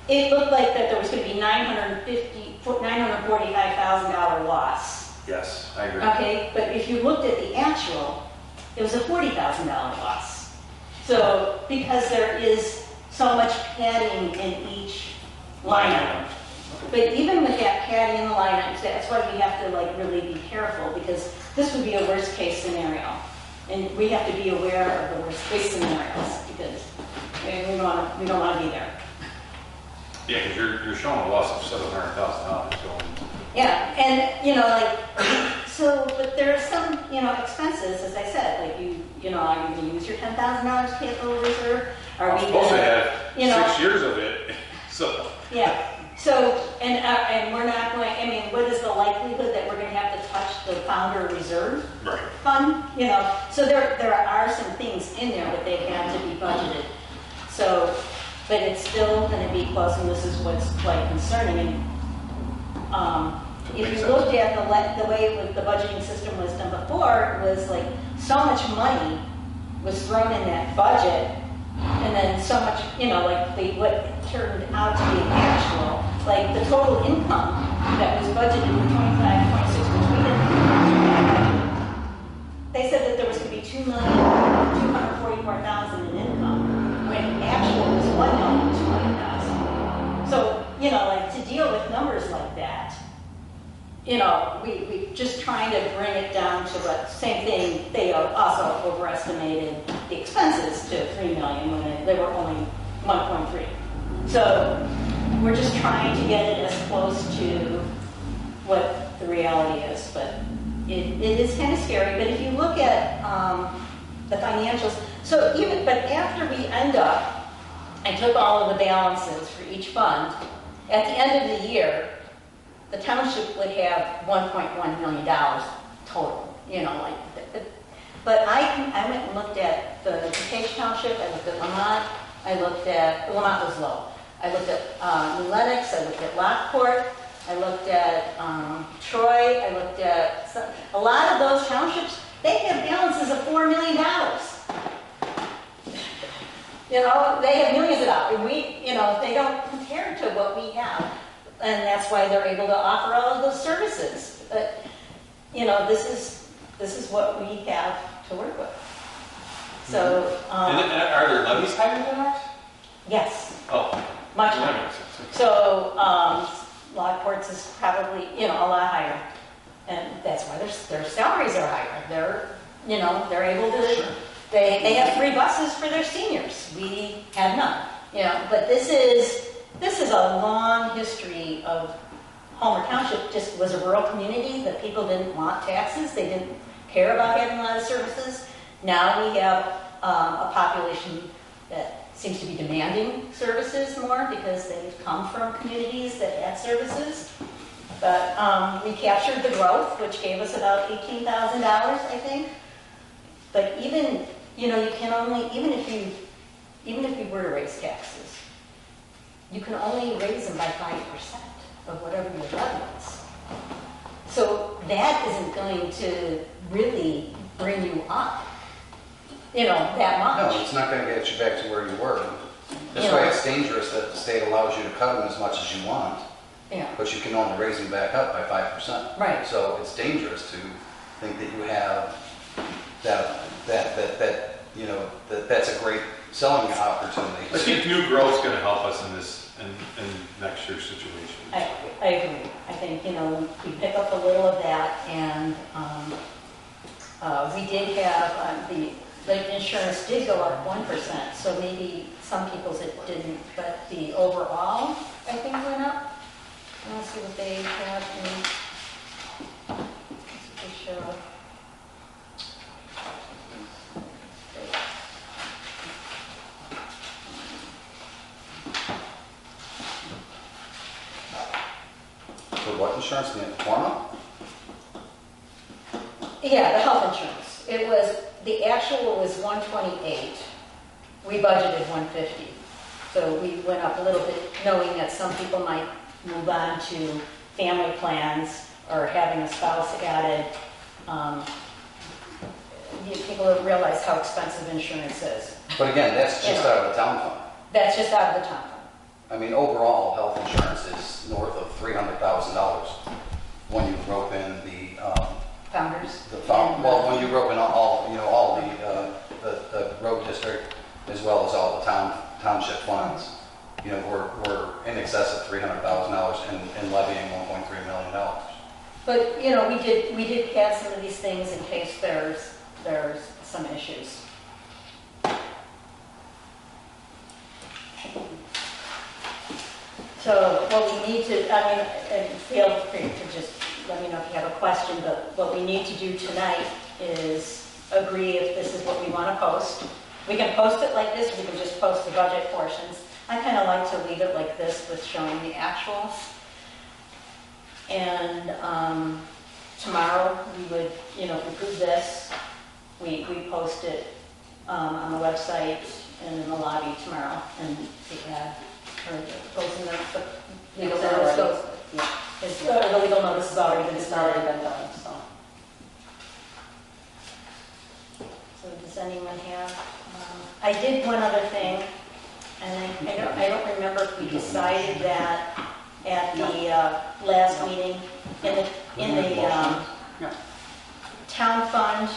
it looked like that there was going to be $945,000 loss. Yes, I agree. Okay, but if you looked at the actual, it was a $40,000 loss. So, because there is so much padding in each line item. But even with that padding in the line items, that's why we have to like really be careful, because this would be a worst case scenario. And we have to be aware of the worst case scenarios, because we don't want to be there. Yeah, because you're showing a loss of $700,000 going. Yeah, and you know, like, so, but there are some, you know, expenses, as I said, like you know, are you going to use your $10,000 capital reserve? Are we supposed to have you know, 6 years of it, so. Yeah. So, and we're not going. I mean, what is the likelihood that we're going to have to touch the founder reserve fund? You know, so there are some things in there that they had to be budgeted. So, but it's still going to be close, and this is what's quite concerning. And if you looked at the way the budgeting system was done before, it was like so much money was thrown in that budget, and then so much, you know, like what turned out to be actual, like the total income that was budgeted in 25, 26, which we didn't. They said that there was going to be $2,244,000 in income, when actual was $1,200,000. So, you know, like to deal with numbers like that, you know, we just trying to bring it down to what, same thing, they also overestimated the expenses to $3 million when they were only 1.3. So we're just trying to get it as close to what the reality is, but it is kind of scary. But if you look at the financials, but after we end up, I took all of the balances for each fund, at the end of the year, the township would have $1.1 million total, you know, like, but I went and looked at the DuPage Township, I looked at Lamont, Lamont was low. I looked at New Lenox, I looked at Lockport, I looked at Troy, I looked at a lot of those townships, they have balances of $4 million. You know, they have millions of dollars. You know, they don't compare to what we have. And that's why they're able to offer all of those services. But, you know, this is what we have to work with. So, And are there levies higher than ours? Yes. Oh. Much that higher. makes sense. So, Lockport's is probably, a lot higher. And that's why their salaries are higher. They're able to, they have 3 buses for their seniors. We have none, but this is a long history of Homer Township. Just was a rural community that people didn't want taxes. They didn't care about having a lot of services. Now we have a population that seems to be demanding services more because they've come from communities that had services. But we captured the growth, which gave us about $18,000, I think. But even, you can only, even if you were to raise taxes, you can only raise them by 5% of whatever your levy is. So that isn't going to really bring you up, that much. No, it's not going to get you back to where you were. That's why it's dangerous that the state allows you to cut them as much as you want, but you can only raise them back up by 5%. Right. So it's dangerous to think that you have that's a great selling opportunity. I think new growth's going to help us in this, in next year's situation. I agree. I think, we pick up a little of that, and we did have, the insurance did go up 1%, so maybe some people's it didn't, but the overall, I think, went up. Let's see what they have in, let's see what they show. For what insurance? The Informa? Yeah, the health insurance. The actual was 128. We budgeted 150. So we went up a little bit, knowing that some people might move on to family plans or having a spouse added. People don't realize how expensive insurance is. But again, that's just out of the town fund. That's just out of the town fund. I mean, overall, health insurance is north of $300,000 when you rope in the Founders. Well, when you rope in all the road district as well as all the township funds, we're in excess of $300,000 and levying $1.3 million. But we did have some of these things in case there's some issues. So what we need to, and feel free to just let me know if you have a question, but what we need to do tonight is agree if this is what we want to post. We can post it like this, we can just post the budget portions. I kind of like to leave it like this with showing the actuals. And tomorrow we would, if we approve this, we post it on the website and in the lobby tomorrow, and the ad, or posting the legal notice. The legal notice has already been started and done, so. So does anyone have, I did one other thing, and I don't remember if we decided that at the last meeting, in the town fund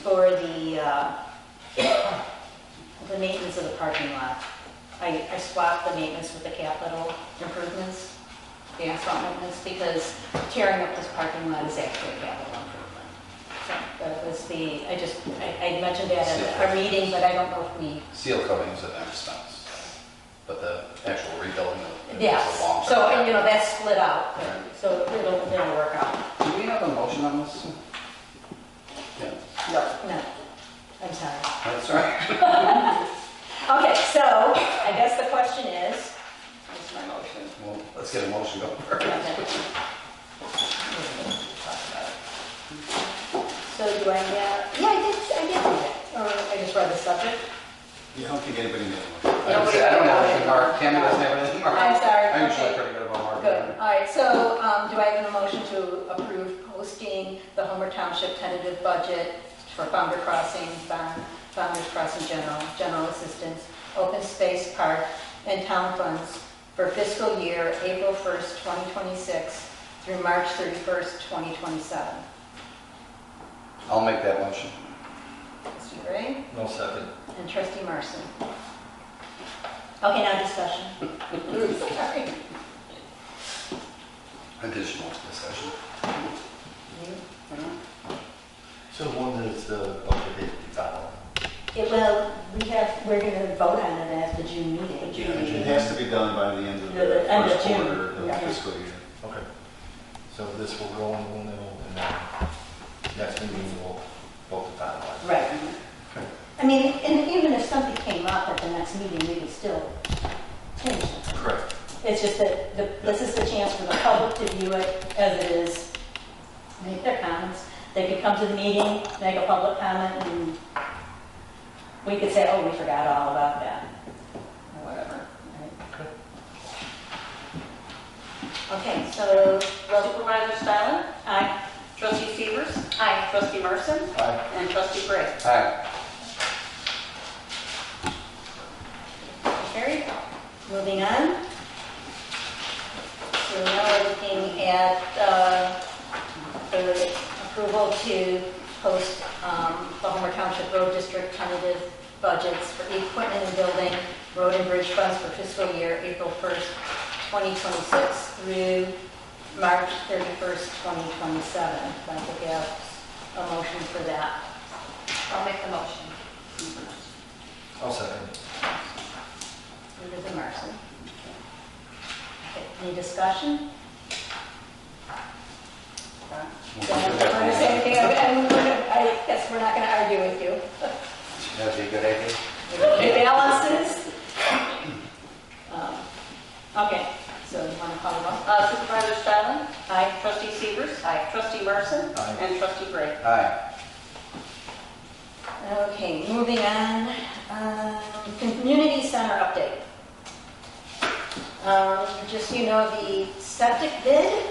for the maintenance of the parking lot. I swapped the maintenance with the capital improvements, the asphalt maintenance, because tearing up this parking lot is actually a capital improvement. So that was I mentioned that at our meeting, but I don't know if we... Seal coating is an expense, but the actual rebuilding is yes. a long-term. So, that's split out, so it'll work out. Do we have a motion on this? Yeah. No, I'm sorry. That's right. Okay, so I guess the question is, what's my motion? Well, let's get a motion going first. So do I have, I did do that. Or I just read the subject. You don't think anybody made a motion? I don't have anything marked. Tammy doesn't have anything marked. I'm sorry. I'm usually Okay. pretty good about marking. Good. All right, so do I have a motion to approve posting the Homer Township tentative budget for Founder Crossing, Founders Crossing General Assistance, Open Space Park, and town funds for fiscal year April 1st, 2026 through March 31st, 2027. I'll make that motion. Trustee Gray? No second. And Trustee Marson. Okay, now discussion. Sorry. Additional discussion. So when is the updated design? We're gonna vote on it at the June meeting. It has to be done by the end of The the end of first June. quarter of the Yeah. fiscal year. Okay. So this will go in the middle, and then next meeting we'll vote the finalize. Right. Okay. I mean, and even if something came up at the next meeting, we could still change it. Correct. It's just that this is the chance for the public to view it as it is, make their comments. They could come to the meeting, make a public comment, and we could say, oh, we forgot all about that, or whatever. Right? Okay, so, Supervisor Stylin? aye. Trustee Severs? Aye. Trustee Merson? Aye. And Trustee Gray? Aye. Carried. Moving on. So now we're looking at the approval to post the Homer Township Road District tentative budgets for equipment and building, road and bridge funds for fiscal year April 1st, 2026 through March 31st, 2027. I'd like to get a motion for that. I'll make the motion. I'll second. Linda Emerson. Okay, any discussion? Don't want to say anything, I guess we're not going to argue with you. That'd be a good idea. It balances. Okay, so you want to call the roll? Supervisor Stylin? Aye. Trustee Severs? Aye. Trustee Merson? Aye. And Trustee Gray? Aye. Okay, moving on. Community center update. Just so you know, the septic bid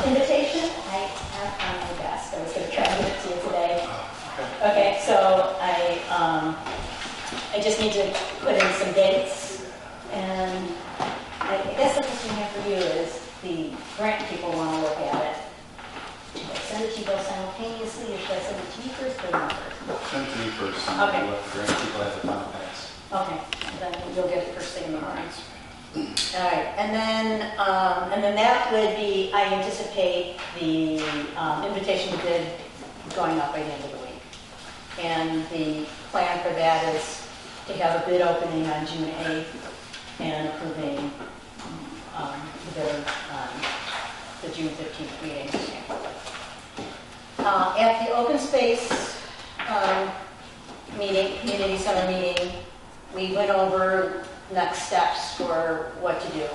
invitation, I have on my desk. I was going to try to give it to you today. Okay, so I just need to put in some dates, and I guess the first thing I have for you is the grant people want to look at it. Should I send it to you both simultaneously, or should I send it to you first or them first? Send it to me first, and Okay. then let the grant people have the final pass. Okay, then you'll get it first thing in the morning. All right, and then that would be, I anticipate the invitation to bid going up by the end of the week. And the plan for that is to have a bid opening on June 8th and approving the bid on the June 15th meeting. At the open space meeting, community center meeting, we went over next steps for what to do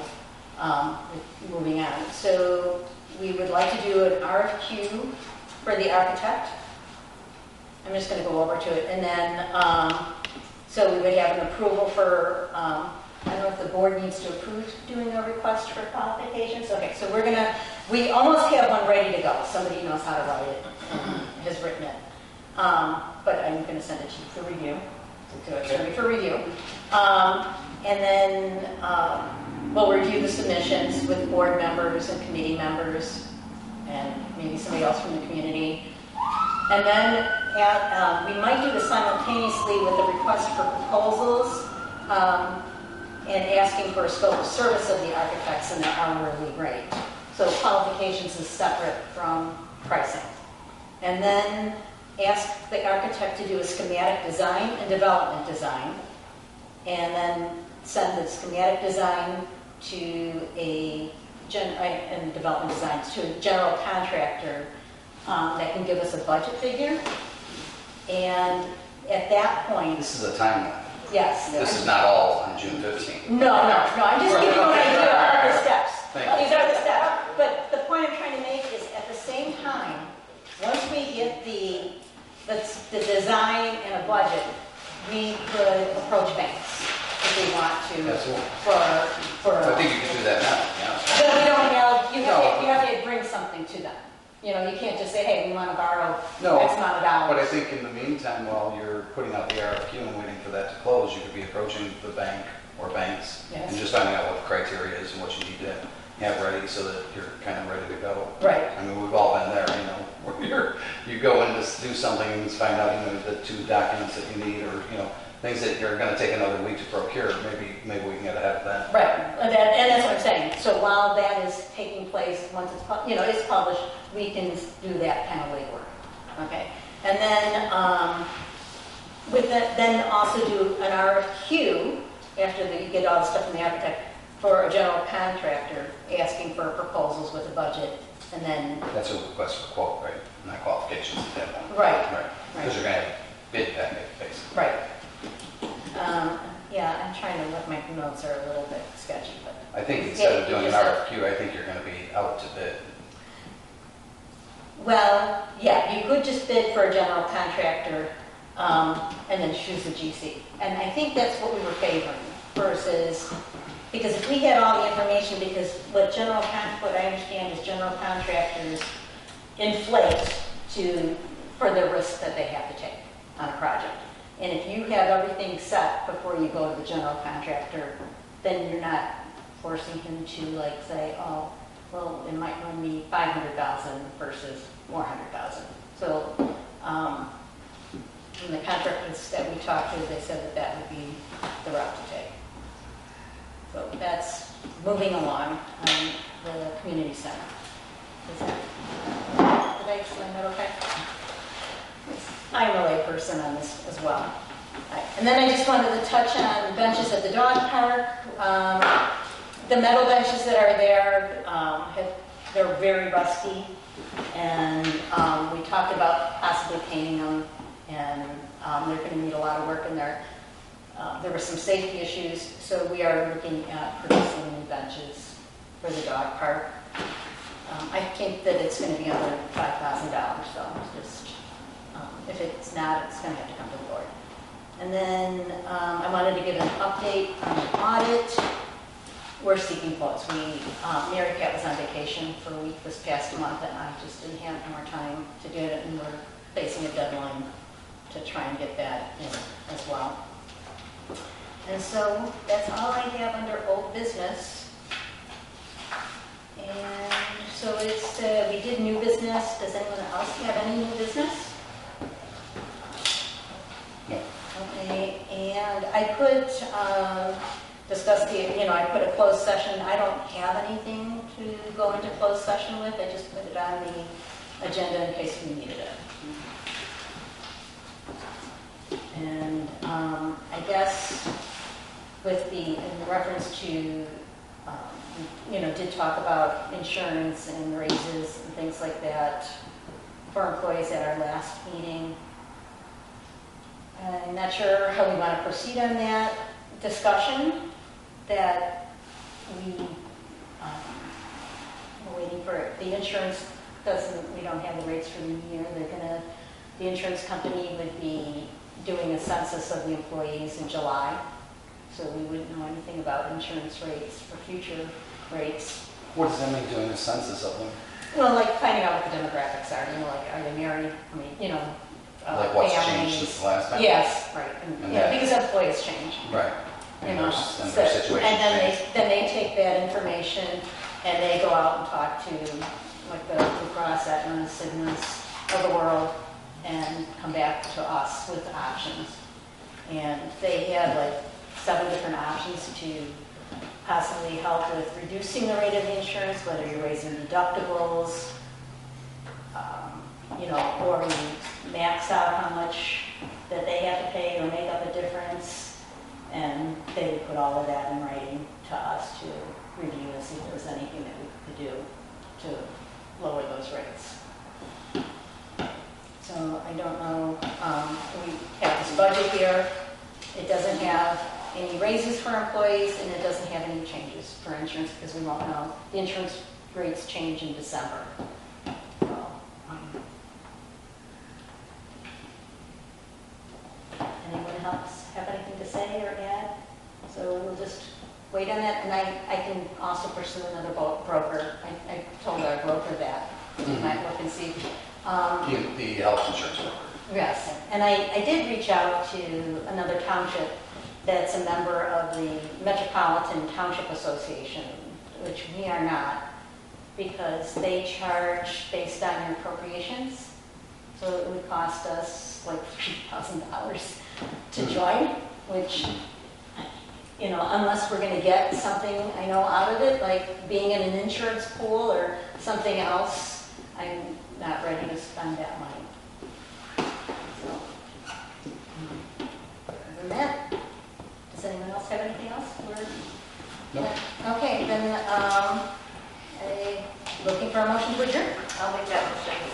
moving on. So we would like to do an RFQ for the architect. I'm just going to go over to it. And then, so we would have an approval for, I don't know if the board needs to approve doing a request for qualifications. Okay, so we almost have one ready to go. Somebody knows how to write it, has written it. But I'm going to send it to you for review. So it's going to be for review. And then we'll review the submissions with board members and committee members and maybe somebody else from the community. And then we might do this simultaneously with a request for proposals and asking for a scope of service of the architects and their hourly rate. So qualifications is separate from pricing. And then ask the architect to do a schematic design and development design, and then send the schematic design to and development designs to a general contractor that can give us a budget figure. And at that point, This is a timeline. yes. This is not all on June 15th. No, I'm just giving you an idea of the steps. Thank you. These are the steps. But the point I'm trying to make is at the same time, once we get the design and a budget, we could approach banks if we want to. Absolutely. For I think you can do that now, yeah. But we don't have, you have to bring something to them. You know, you can't just say, hey, we want to borrow No, X amount of dollars. but I think in the meantime, while you're putting out the RFQ and waiting for that to close, you could be approaching the bank or banks Yes. and just finding out what the criteria is and what you need to have ready so that you're kind of ready to go. Right. I mean, we've all been there, you know, where you go in to do something and find out, you know, the 2 documents that you need, or, you know, things that you're gonna take another week to procure, maybe we can get ahead of that. Right, and that's what I'm saying. So while that is taking place, once it's, it's published, we can do that kind of legwork, okay? And then, with that, then also do an RFQ after you get all the stuff from the architect for a general contractor asking for proposals with a budget, and then. That's a request for quote, right? Not qualifications at that point. Right. Right. Because you're gonna have bid packet, basically. Right. Yeah, I'm trying to look, my notes are a little bit sketchy, but. I think instead of doing an RFQ, I think you're gonna be out to bid. Well, yeah, you could just bid for a general contractor, and then choose the GC. And I think that's what we were favoring versus, because if we had all the information, because what I understand is general contractors inflate for the risk that they have to take on a project. And if you have everything set before you go to the general contractor, then you're not forcing him to like say, oh, well, it might run me $500,000 versus $400,000. So, from the contractors that we talked to, they said that would be the route to take. So that's moving along on the community center. Did I explain that okay? I'm a layperson on this as well. Right. And then I just wanted to touch on benches at the dog park. The metal benches that are there, they're very rusty, and we talked about possibly painting them, and they're going to need a lot of work in there. There were some safety issues, so we are looking at purchasing new benches for the dog park. I think that it's going to be under $5,000, so just if it's not, it's going to have to come to the board. And then I wanted to give an update on the audit. We're seeking quotes. Mary Kat was on vacation for a week this past month, and I just didn't have more time to do it, and we're facing a deadline to try and get that in as well. And so that's all I have under old business. And so it's, we did new business. Does anyone else have any new business? Okay, and I could discuss I put a closed session. I don't have anything to go into closed session with. I just put it on the agenda in case we needed it. And I guess in reference to, did talk about insurance and raises and things like that for employees at our last meeting. I'm not sure how we want to proceed on that discussion, that we're waiting for the insurance we don't have the rates for the year. The insurance company would be doing a census of the employees in July, so we wouldn't know anything about insurance rates for future rates. What does that mean, doing a census of them? Well, like finding out what the demographics are, are they married? I mean, like what's families. changed since the last time? Yes, right. And because employees change. Right. And their situation and changed. then they take that information and they go out and talk to like the Blue Cross, Aetna, Cignas of the world, and come back to us with options. And they had like 7 different options to possibly help with reducing the rate of the insurance, whether you're raising deductibles, or you max out how much that they have to pay or make up a difference. And they would put all of that in writing to us to review and see if there was anything that we could do to lower those rates. So I don't know, we have this budget here. It doesn't have any raises for employees, and it doesn't have any changes for insurance because we won't know. The insurance rates change in December. So, anyone else have anything to say or add? So we'll just wait on that, and I can also pursue another broker. I told our broker that. We might look and see. The health insurance broker. Yes, and I did reach out to another township that's a member of the Metropolitan Township Association, which we are not, because they charge based on your appropriations. So it would cost us like $3,000 to join. which, you know, unless we're gonna get something, I know, out of it, like being in an insurance pool or something else, I'm not ready to spend that money. So, other than that, does anyone else have anything else? No. Okay, then, looking for a motion to adjourn. I'll make that motion.